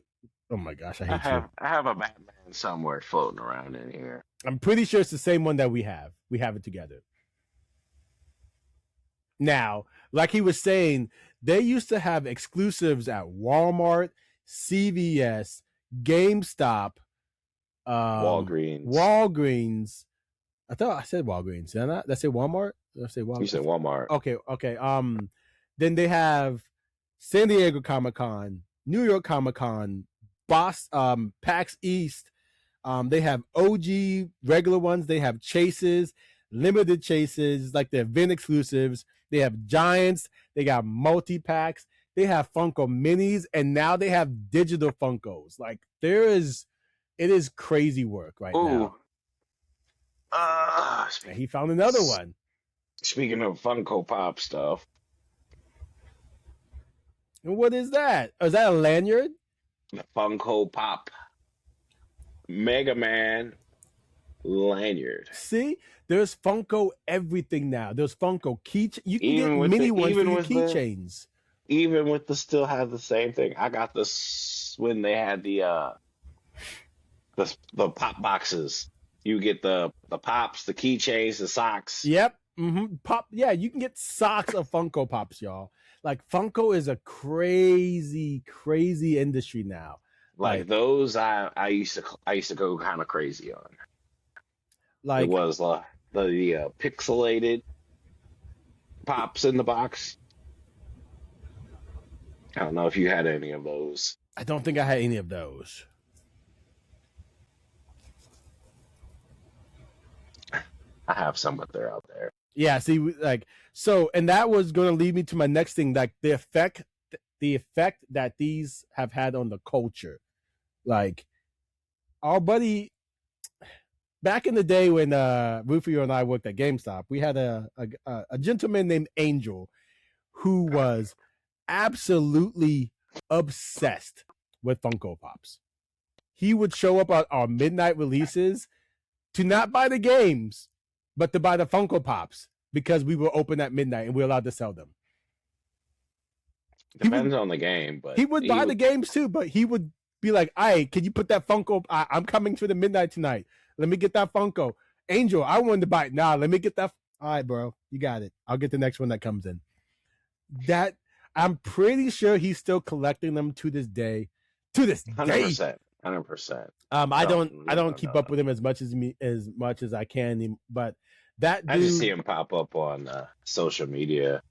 S2: Oh my gosh, I hate you.
S1: I have a Batman somewhere floating around in here.
S2: I'm pretty sure it's the same one that we have. We have it together. Now, like he was saying, they used to have exclusives at Walmart, CVS, GameStop, Walgreens. I thought I said Walgreens. Did I not? Did I say Walmart? Did I say Walmart?
S1: You said Walmart.
S2: Okay. Then they have San Diego Comic-Con, New York Comic-Con, PAX East, They have OG regular ones. They have chases, limited chases, like the event exclusives. They have giants. They got multi packs. They have Funko minis, and now they have digital Funkos. Like it is crazy work right now.
S1: Ooh.
S2: And he found another one.
S1: Speaking of Funko Pop stuff,
S2: And what is that? Oh, is that a lanyard?
S1: the Funko Pop Mega Man lanyard.
S2: See, there's Funko everything now. There's Funko key. You can get
S1: Even with
S2: mini
S1: the
S2: ones for
S1: even
S2: your
S1: with the
S2: keychains.
S1: even with the still have the same thing. I got this when they had the pop boxes. You get the pops, the keychains, the socks.
S2: Yep. Pop. Yeah, you can get socks of Funko Pops, y'all. Like Funko is a crazy, crazy industry now.
S1: Like those, I used to go kind of crazy on. It
S2: like
S1: was the pixelated pops in the box. I don't know if you had any of those.
S2: I don't think I had any of those.
S1: I have some, but they're out there.
S2: Yeah. See, like so, and that was going to lead me to my next thing, like the effect that these have had on the culture. Like our buddy back in the day when Rufio and I worked at GameStop, we had a gentleman named Angel who was absolutely obsessed with Funko Pops. He would show up at our midnight releases to not buy the games, but to buy the Funko Pops because we were open at midnight and we were allowed to sell them.
S1: Depends on the game, but
S2: he would buy the games too, but he would be like, "Hey, can you put that Funko? I'm coming to the midnight tonight. Let me get that Funko." Angel, I wanted to buy it. Nah, let me get that. All right, bro, you got it. I'll get the next one that comes in. That I'm pretty sure he's still collecting them to this day. To this
S1: 100%, 100%.
S2: I don't keep up with him as much as I can, but that dude,
S1: I just see him pop up on social media.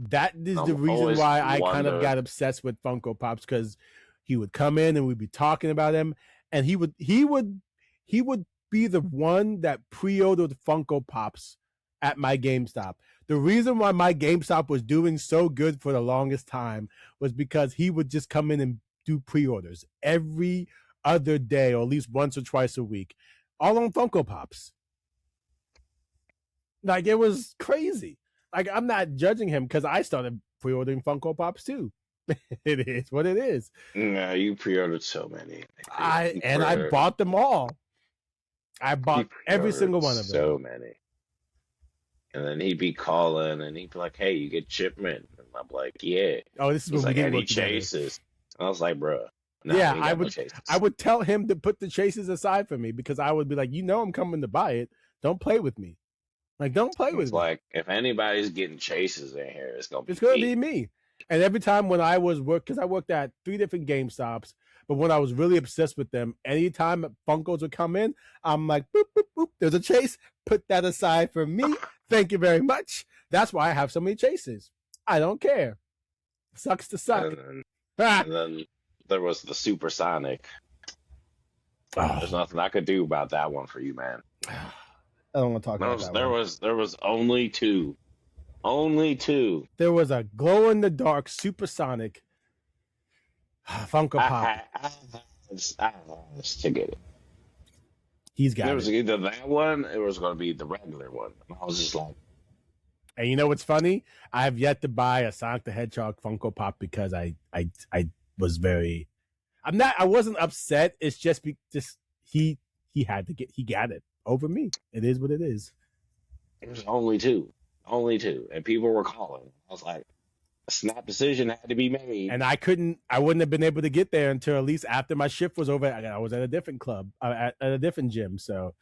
S2: That is the reason why I kind of got obsessed with Funko Pops, because he would come in and we'd be talking about him, and he would be the one that pre-ordered Funko Pops at my GameStop. The reason why my GameStop was doing so good for the longest time was because he would just come in and do pre-orders every other day, or at least once or twice a week, all on Funko Pops. Like, it was crazy. Like, I'm not judging him because I started pre-ordering Funko Pops too. It is what it is.
S1: No, you pre-ordered so many.
S2: I bought them all. I bought every single one of them.
S1: So many. And then he'd be calling and he'd be like, "Hey, you get shipment?" And I'm like, "Yeah."
S2: Oh, this is when we didn't work together.
S1: Chases. And I was like, "Bro."
S2: Yeah, I would tell him to put the chases aside for me, because I would be like, I'm coming to buy it. Don't play with me. Like, don't play with me.
S1: Like, if anybody's getting chases in here, it's gonna
S2: be me. And every time when I was because I worked at 3 different GameStops, but when I was really obsessed with them, anytime Funkos would come in, I'm like, boop, boop, boop, there's a chase. Put that aside for me. Thank you very much. That's why I have so many chases. I don't care. Sucks to suck.
S1: And then there was the Supersonic. There's nothing I could do about that one for you, man.
S2: I don't want to talk about that.
S1: There was only two. Only two.
S2: There was a glow in the dark Supersonic Funko Pop.
S1: I just to get it.
S2: He's got it.
S1: There was either that one, or it was going to be the regular one. And I was just like,
S2: and you know what's funny? I have yet to buy a Sonic the Hedgehog Funko Pop because I was very. I wasn't upset. It's just he got it over me. It is what it is.
S1: There's only two, and people were calling. I was like, a snap decision had to be made,
S2: and I wouldn't have been able to get there until at least after my shift was over. I was at a different club, at a different gym. So,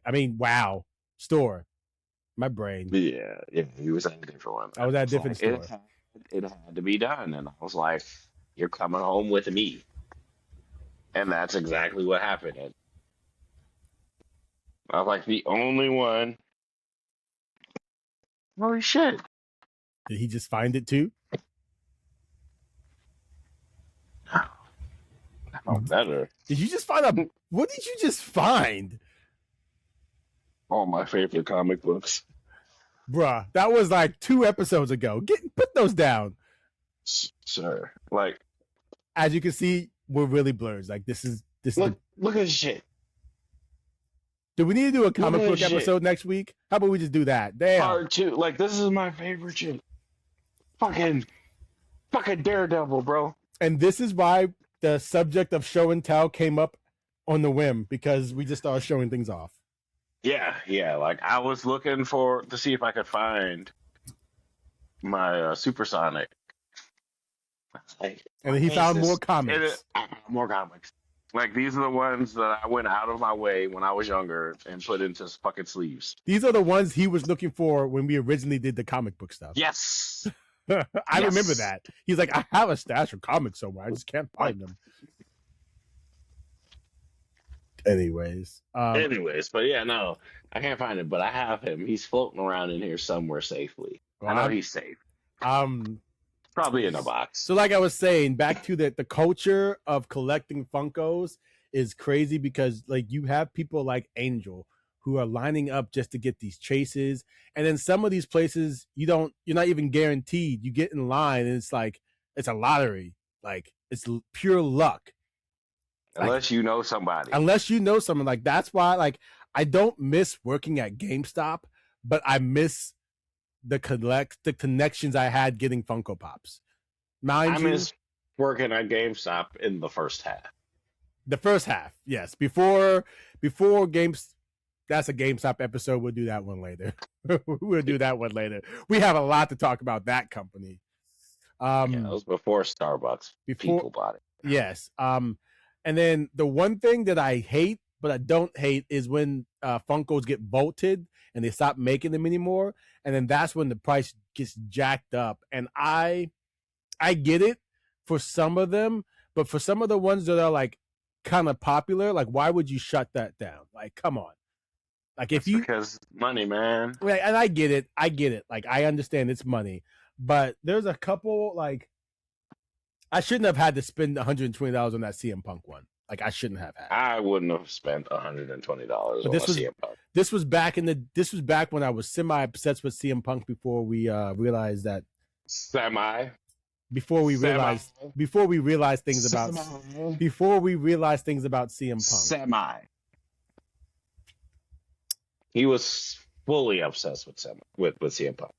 S2: I mean, wow, store, my brain.
S1: Yeah, he was at a different one.
S2: I was at a different store.
S1: It had to be done, and I was like, "You're coming home with me," and that's exactly what happened. And I was like, the only one. Holy shit!
S2: Did he just find it too?
S1: Oh, better.
S2: Did you just find a? What did you just find,
S1: All my favorite comic books.
S2: bruh? That was like 2 episodes ago. Put those down.
S1: Sir, like,
S2: As you can see, we're really blurs. Like this is
S1: look at this shit.
S2: Do we need to do a
S1: Look
S2: comic
S1: at
S2: book
S1: this shit.
S2: episode next week? How about we just do that? Damn.
S1: Part 2. Like, this is my favorite shit. Fucking Daredevil, bro.
S2: And this is why the subject of show and tell came up on the whim, because we just started showing things off.
S1: Yeah. Like, I was looking to see if I could find my Supersonic. Like,
S2: And then he found more comics.
S1: More comics. Like, these are the ones that I went out of my way when I was younger and put into fucking sleeves.
S2: These are the ones he was looking for when we originally did the comic book stuff.
S1: Yes.
S2: I remember that. He's like, I have a stash of comics somewhere. I just can't find them. Anyways,
S1: but yeah, no, I can't find him, but I have him. He's floating around in here somewhere safely. I know he's safe. Probably in a box.
S2: So like I was saying, back to the culture of collecting Funkos is crazy, because like you have people like Angel who are lining up just to get these chases, and then some of these places you're not even guaranteed. You get in line and it's like it's a lottery. Like it's pure luck.
S1: Unless you know somebody.
S2: Unless you know someone. Like that's why like I don't miss working at GameStop, but I miss the connections I had getting Funko Pops. I
S1: miss working at GameStop in the first half.
S2: The first half, yes. Before games, that's a GameStop episode. We'll do that one later. We have a lot to talk about that company.
S1: It was before Starbucks. People bought it.
S2: Yes. And then the one thing that I hate, but I don't hate, is when Funkos get bolted and they stop making them anymore, and then that's when the price gets jacked up. And I get it for some of them, but for some of the ones that are like kind of popular, like why would you shut that down? Like, come on. Like
S1: because money, man.
S2: Right, and I get it. Like I understand it's money, but there's a couple like I shouldn't have had to spend $120 on that CM Punk one. Like I shouldn't have had.
S1: I wouldn't have spent $120 on CM Punk.
S2: This was back when I was semi obsessed with CM Punk before we realized that. Before we realized things about CM Punk.
S1: He was fully obsessed with CM Punk.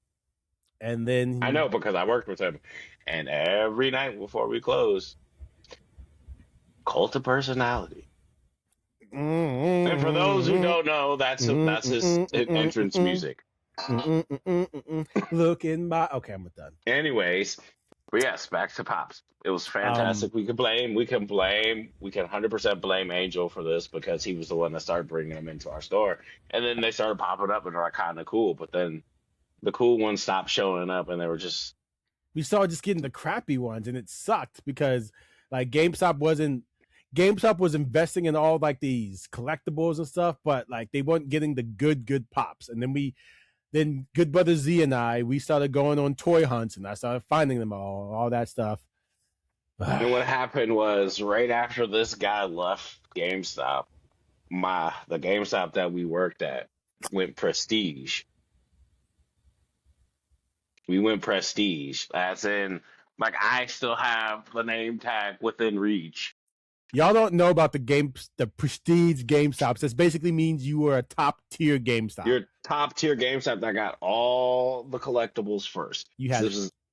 S2: And then
S1: I know, because I worked with him, and every night before we closed, Cult of Personality. And for those who don't know, that's his entrance music.
S2: Look in my. Okay, I'm done.
S1: Anyways, but yes, back to Pops. It was fantastic. We can 100% blame Angel for this, because he was the one that started bringing them into our store, and then they started popping up and they're kind of cool. But then the cool ones stopped showing up, and they were just.
S2: We started just getting the crappy ones, and it sucked because like GameStop was investing in all like these collectibles and stuff, but like they weren't getting the good pops. And then Good Brother Z and we started going on toy hunts, and I started finding them all that stuff.
S1: And what happened was, right after this guy left GameStop, the GameStop that we worked at went prestige. We went prestige, as in, like, I still have the name tag within reach.
S2: Y'all don't know about the prestige GameStops. This basically means you were a top tier GameStop.
S1: You're a top tier GameStop that got all the collectibles first.
S2: You had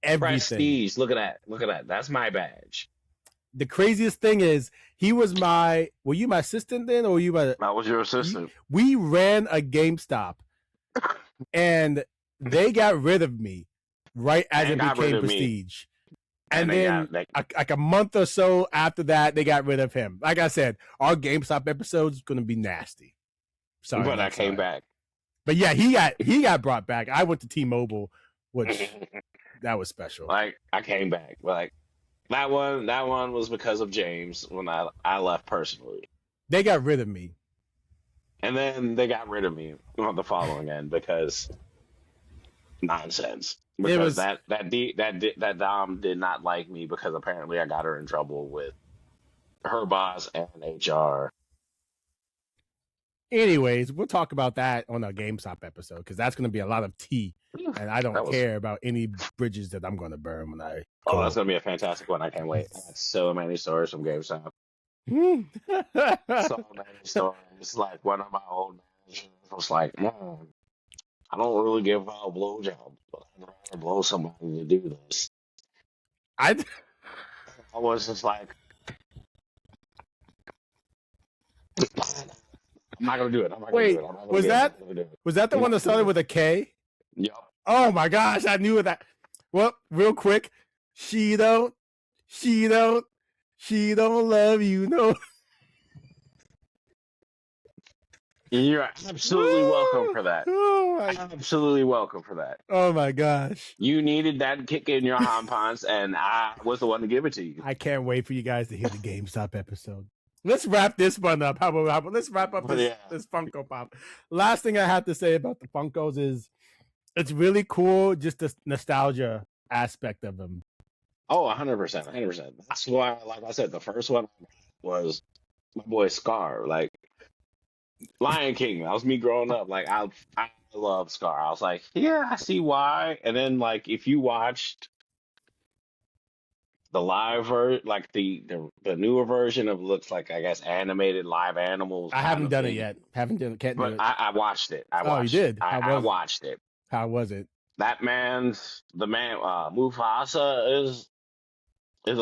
S2: everything.
S1: Prestige. Look at that. That's my badge.
S2: The craziest thing is, were you my assistant then, or were you my?
S1: I was your assistant.
S2: We ran a GameStop, and they got rid of me right as it became prestige. And then, like a month or so after that, they got rid of him. Like I said, our GameStop episode is going to be nasty. Sorry,
S1: but I came back.
S2: But yeah, he got brought back. I went to T-Mobile, which that was special.
S1: Like I came back. Like that one was because of James when I left personally.
S2: They got rid of me,
S1: and then they got rid of me on the following end because nonsense. Because that Dom did not like me, because apparently I got her in trouble with her boss and HR.
S2: Anyways, we'll talk about that on a GameStop episode because that's going to be a lot of tea, and I don't
S1: That was
S2: care about any bridges that I'm going to burn when I
S1: oh, that's
S2: go.
S1: gonna be a fantastic one. I can't wait. I got so many stories from GameStop. So many stories. Like one of my old managers was like, "Man, I don't really give out blowjobs, but I'd rather blow somebody to do this."
S2: I
S1: I was just like, "I'm not gonna do it. I'm not gonna do
S2: wait.
S1: it. I'm not gonna
S2: Was
S1: do it. I'm not
S2: that
S1: gonna do it.
S2: was that the
S1: I'm
S2: one
S1: not
S2: that
S1: gonna
S2: started
S1: do
S2: with
S1: it."
S2: a K?
S1: Yup.
S2: Oh my gosh, I knew that. Well, real quick, she don't, she don't, she don't love you. No.
S1: You're absolutely welcome for that.
S2: Oh my,
S1: Absolutely welcome for that.
S2: oh my gosh.
S1: You needed that kick in your hampons, and I was the one to give it to you.
S2: I can't wait for you guys to hear the GameStop episode. Let's wrap this one up. How about let's wrap up
S1: But yeah.
S2: this Funko Pop. Last thing I have to say about the Funkos is it's really cool, just the nostalgia aspect of them.
S1: Oh, 100%, 100%. That's why, like I said, the first one was my boy Scar, like Lion King. That was me growing up. Like I love Scar. I was like, yeah, I see why. And then like if you watched the like the newer version of looks like I guess animated live animals
S2: I
S1: kind
S2: haven't
S1: of
S2: done it
S1: thing.
S2: yet. Haven't done it. Can't do
S1: But
S2: it.
S1: I watched it.
S2: Oh, you did.
S1: I watched it.
S2: How was it?
S1: That man's the man Mufasa is a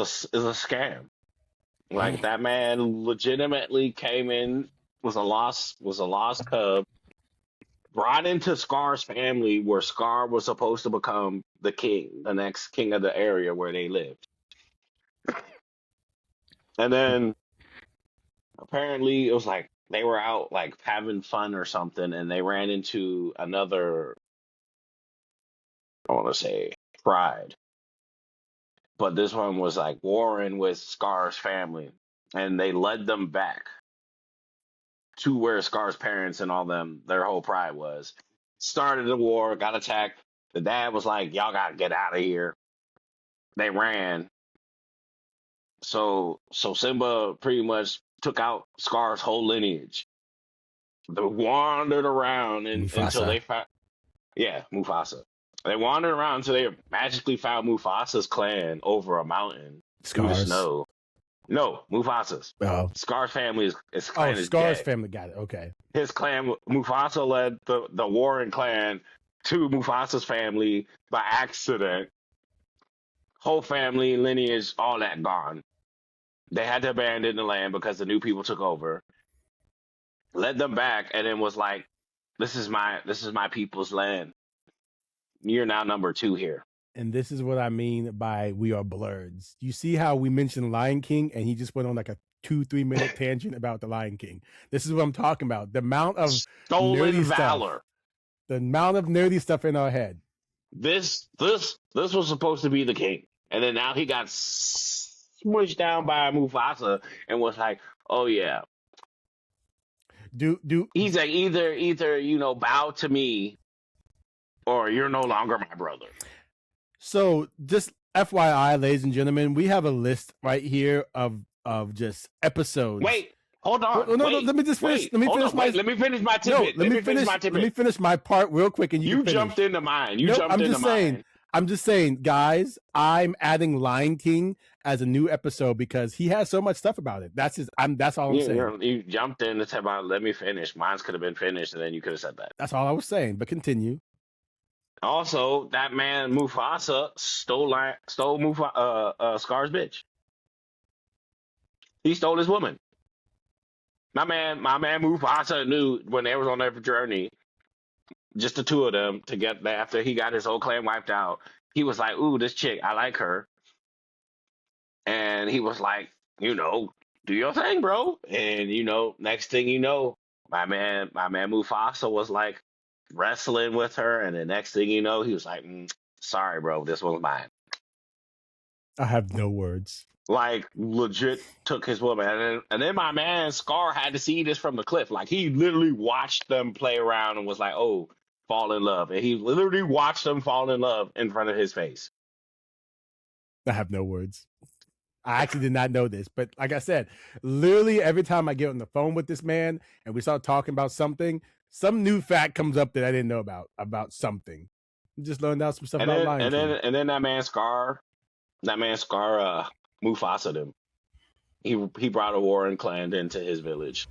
S1: scam. Like that man legitimately came in was a lost cub, brought into Scar's family where Scar was supposed to become the king, the next king of the area where they lived. And then apparently it was like they were out like having fun or something and they ran into another I want to say pride. But this one was like warring with Scar's family and they led them back to where Scar's parents and all them, their whole pride was. Started the war, got attacked. The dad was like, "Y'all gotta get out of here." They ran. So Simba pretty much took out Scar's whole lineage. They wandered around until
S2: Mufasa.
S1: they found, yeah, Mufasa. They wandered around until they magically found Mufasa's clan over a mountain through the
S2: Scars.
S1: snow. No, Mufasa's.
S2: Oh.
S1: Scar's family is
S2: Oh,
S1: clan is
S2: Scar's
S1: dead.
S2: family got it. Okay.
S1: His clan, Mufasa led the Warren clan to Mufasa's family by accident. Whole family, lineage, all that gone. They had to abandon the land because the new people took over. Led them back, and then was like, this is my people's land. You're now number two here."
S2: And this is what I mean by we are Blerds. You see how we mentioned Lion King and he just went on like a 2-3 minute tangent about the Lion King. This is what I'm talking about. The amount of
S1: Stolen
S2: nerdy
S1: valor.
S2: stuff. The amount of nerdy stuff in our head.
S1: This was supposed to be the king, and then now he got smushed down by Mufasa and was like, "Oh yeah."
S2: Do
S1: He's like either bow to me or you're no longer my brother.
S2: So just FYI, ladies and gentlemen, we have a list right here of just episodes.
S1: Wait, hold on.
S2: Oh, no, let me just finish. Let me finish my.
S1: Let me finish my tidbit.
S2: Let me finish my tidbit. Let me finish my part real quick, and you can
S1: jumped into mine.
S2: I'm just saying, guys. I'm adding Lion King as a new episode because he has so much stuff about it. That's all I'm saying.
S1: You jumped in to tell about. Let me finish. Mine could have been finished, and then you could have said that.
S2: That's all I was saying. But continue.
S1: Also, that man Mufasa stole Scar's bitch. He stole his woman. My man Mufasa knew when they was on their journey, just the two of them to get there after he got his whole clan wiped out. He was like, "Ooh, this chick, I like her," and he was like, "Do your thing, bro." And next thing you know, my man Mufasa was like wrestling with her, and the next thing you know, he was like, "Sorry, bro, this one's mine."
S2: I have no words.
S1: Like legit took his woman, and then my man Scar had to see this from the cliff. Like he literally watched them play around and was like, "Oh, fall in love," and he literally watched them fall in love in front of his face.
S2: I have no words. I actually did not know this, but like I said, literally every time I get on the phone with this man and we start talking about something, some new fact comes up that I didn't know about something. Just learned out some stuff
S1: And
S2: about
S1: then
S2: Lion King.
S1: that man Scar, Mufasa him. He brought a warring clan into his village,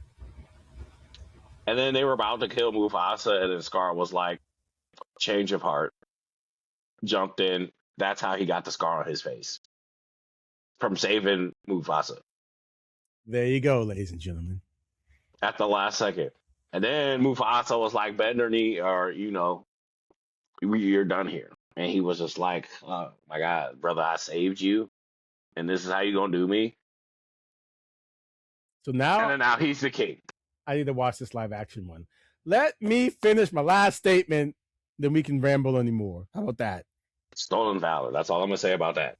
S1: and then they were about to kill Mufasa, and then Scar was like, change of heart, jumped in. That's how he got the scar on his face from saving Mufasa
S2: There you go, ladies and gentlemen.
S1: at the last second. And then Mufasa was like, bend your knee, or you're done here. And he was just like, oh my God, brother, I saved you, and this is how you gonna do me.
S2: So
S1: And
S2: now
S1: then now he's the king.
S2: I need to watch this live action one. Let me finish my last statement, then we can ramble anymore. How about that?
S1: Stolen valor. That's all I'm gonna say about that.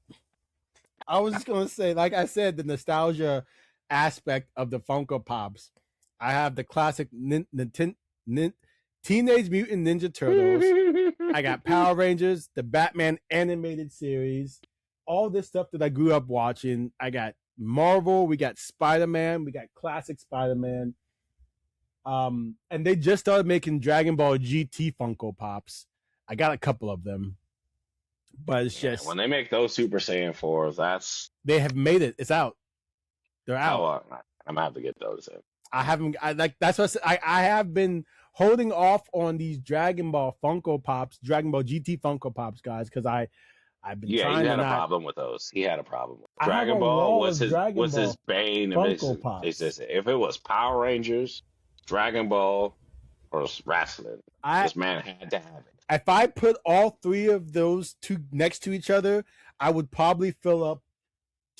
S2: I was just gonna say, like I said, the nostalgia aspect of the Funko Pops. I have the classic Teenage Mutant Ninja Turtles. I got Power Rangers, the Batman animated series, all this stuff that I grew up watching. I got Marvel, we got Spider-Man, we got classic Spider-Man. And they just started making Dragon Ball GT Funko Pops. I got a couple of them. But it's just
S1: when they make those Super Saiyan 4s, that's
S2: they have made it. It's out. They're out.
S1: I'm gonna have to get those in.
S2: I haven't. I like that's what I said. I have been holding off on these Dragon Ball Funko Pops, Dragon Ball GT Funko Pops, guys, because I've been trying
S1: he
S2: to
S1: had a
S2: not.
S1: problem with those. He had a problem.
S2: I have a
S1: Dragon Ball
S2: wall
S1: was
S2: of Dragon
S1: his
S2: Ball
S1: bane of
S2: Funko Pops.
S1: existence. If it was Power Rangers, Dragon Ball, or wrestling, this man had to have it.
S2: If I put all three of those two next to each other, I would probably fill up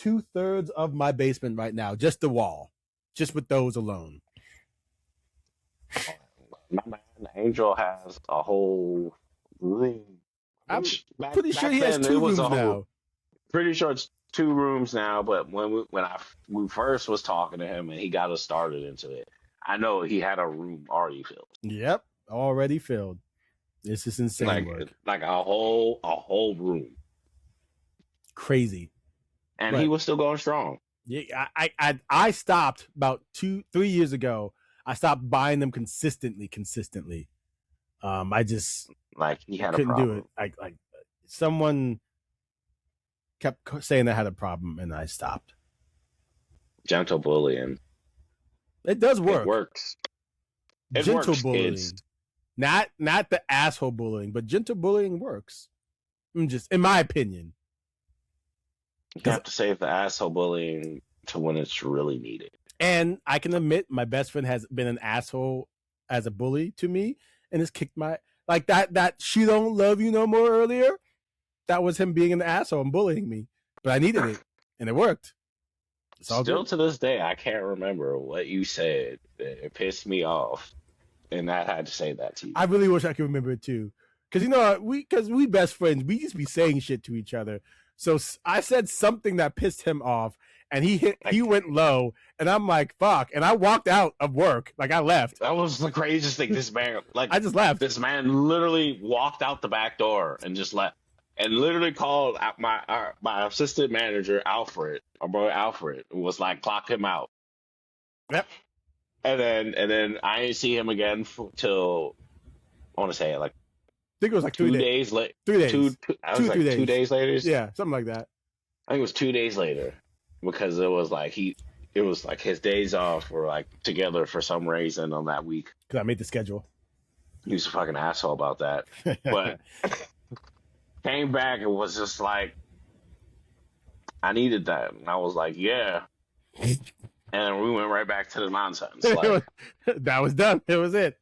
S2: 2/3 of my basement right now, just the wall, just with those alone.
S1: My man Angel has a whole room.
S2: I'm pretty sure he has 2 rooms now.
S1: Pretty sure it's 2 rooms now, but when we first was talking to him and he got us started into it, I know he had a room already filled.
S2: Yep, already filled. This is insane work.
S1: Like a whole room.
S2: Crazy.
S1: And he was still going strong.
S2: Yeah, I stopped about 2-3 years ago. I stopped buying them consistently. I just
S1: like he had
S2: couldn't
S1: a problem.
S2: do it. Like someone kept saying I had a problem, and I stopped.
S1: Gentle bullying.
S2: It does work.
S1: It works.
S2: Gentle bullying, kids. Not the asshole bullying, but gentle bullying works. Just in my opinion.
S1: You have to save the asshole bullying to when it's really needed.
S2: And I can admit my best friend has been an asshole as a bully to me and has kicked my like that she don't love you no more earlier. That was him being an asshole and bullying me. But I needed it and it worked.
S1: Still to this day, I can't remember what you said. It pissed me off. And I had to say that to you.
S2: I really wish I could remember it too. Because we best friends, we just be saying shit to each other. So I said something that pissed him off, and he went low, and I'm like, fuck. And I walked out of work. Like, I left.
S1: That was the craziest thing. This man,
S2: I just left.
S1: This man literally walked out the back door and just left. And literally called my assistant manager, Alfred, our boy Alfred, was like, clock him out.
S2: Yep.
S1: And then I didn't see him again till, I want to say, like,
S2: I think it was like
S1: 2 days late.
S2: 3 days.
S1: 2 days. 2 days later.
S2: Yeah, something like that.
S1: I think it was 2 days later, because it was like his days off were like together for some reason on that week.
S2: Because I made the schedule.
S1: He was a fucking asshole about that, but came back and was just like, I needed that, and I was like, yeah. And we went right back to the nonsense. Like,
S2: that was done. It was it.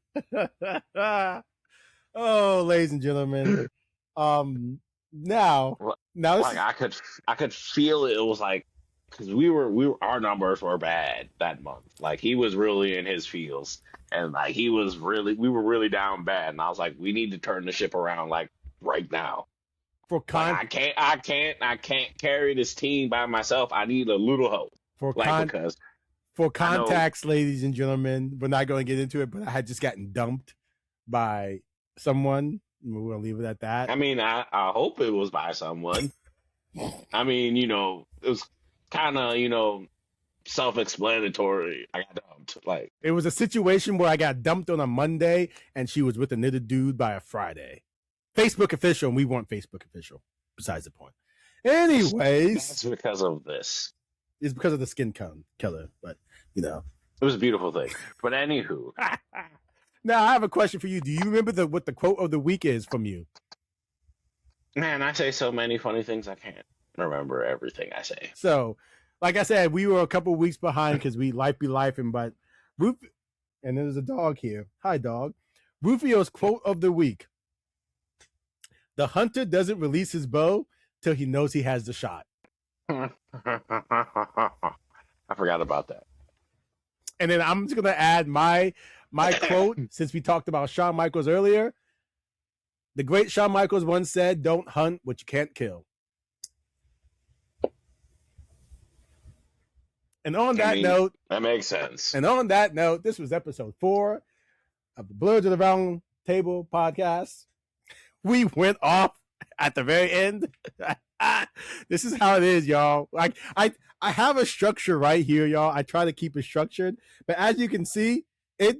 S2: Oh, ladies and gentlemen. Now
S1: like I could feel it. It was like, because our numbers were bad that month. Like, he was really in his feels, and like we were really down bad. And I was like, we need to turn the ship around, like, right now. I can't carry this team by myself. I need a little help.
S2: For context, ladies and gentlemen, we're not going to get into it, but I had just gotten dumped by someone. We're going to leave it at that.
S1: I mean, I hope it was by someone. I mean, it was kind of, self-explanatory. I got dumped. Like,
S2: It was a situation where I got dumped on a Monday and she was with another dude by a Friday. Facebook official, and we weren't Facebook official. Besides the point. Anyways,
S1: that's because of this.
S2: it's because of the skin color, but you know.
S1: It was a beautiful thing. But anywho,
S2: Now I have a question for you. Do you remember what the quote of the week is from you?
S1: man, I say so many funny things I can't remember everything I say.
S2: So, like I said, we were a couple weeks behind because we life be lifing, but and there's a dog here. Hi, dog. Rufio's quote of the week: "The hunter doesn't release his bow till he knows he has the shot."
S1: I forgot about that.
S2: And then I'm just gonna add my quote since we talked about Shawn Michaels earlier. The great Shawn Michaels once said, "Don't hunt what you can't kill." And on that note,
S1: that makes sense.
S2: And on that note, this was episode 4 of the Blerds of the Round Table podcast. We went off at the very end. This is how it is, y'all. Like I have a structure right here, y'all. I try to keep it structured, but as you can see, it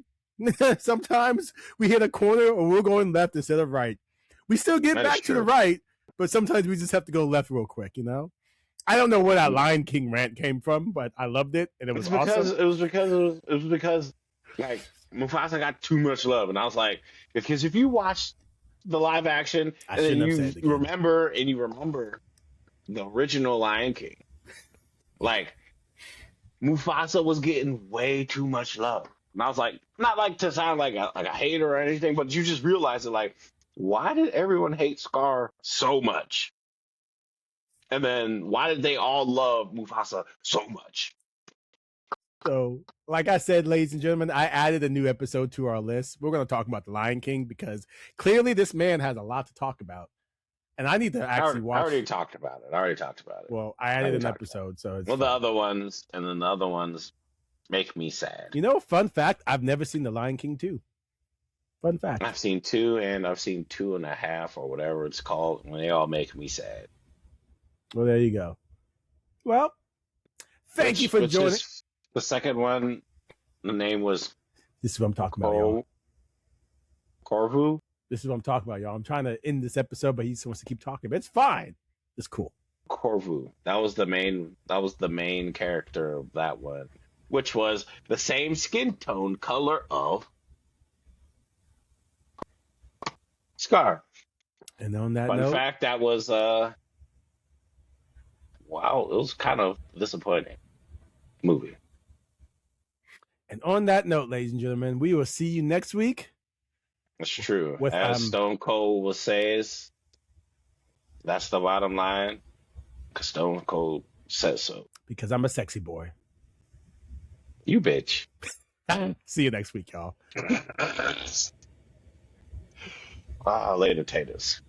S2: sometimes we hit a corner or we're going left instead of right. We still get back to the right, but sometimes we just have to go left real quick, you know? I don't know where that Lion King rant came from, but I loved it and it was awesome.
S1: It was because like Mufasa got too much love, and I was like, because if you watch the live action and then you remember the original Lion King, like Mufasa was getting way too much love, and I was like, not like to sound like a hater or anything, but you just realize it, like, why did everyone hate Scar so much? And then why did they all love Mufasa so much?
S2: So, like I said, ladies and gentlemen, I added a new episode to our list. We're going to talk about the Lion King because clearly this man has a lot to talk about. And I need to actually watch.
S1: I already talked about it.
S2: Well, I added an episode. So it's
S1: the other ones, and then the other ones make me sad.
S2: You know, fun fact, I've never seen the Lion King 2. Fun fact.
S1: I've seen 2 and I've seen 2.5 or whatever it's called, and they all make me sad.
S2: Well, there you go. Well, thank you for joining.
S1: The second one, the name was...
S2: This is what I'm talking about, y'all.
S1: Corvu?
S2: This is what I'm talking about, y'all. I'm trying to end this episode, but he wants to keep talking. But it's fine. It's cool.
S1: Corvu. That was the main character of that one, which was the same skin tone color of Scar.
S2: And on that
S1: note...
S2: Fun
S1: fact, that was... wow, it was kind of disappointing movie.
S2: And on that note, ladies and gentlemen, we will see you next week.
S1: That's true. As Stone Cold will says, that's the bottom line. Because Stone Cold says so.
S2: Because I'm a sexy boy.
S1: You bitch.
S2: See you next week, y'all.
S1: Later, taters.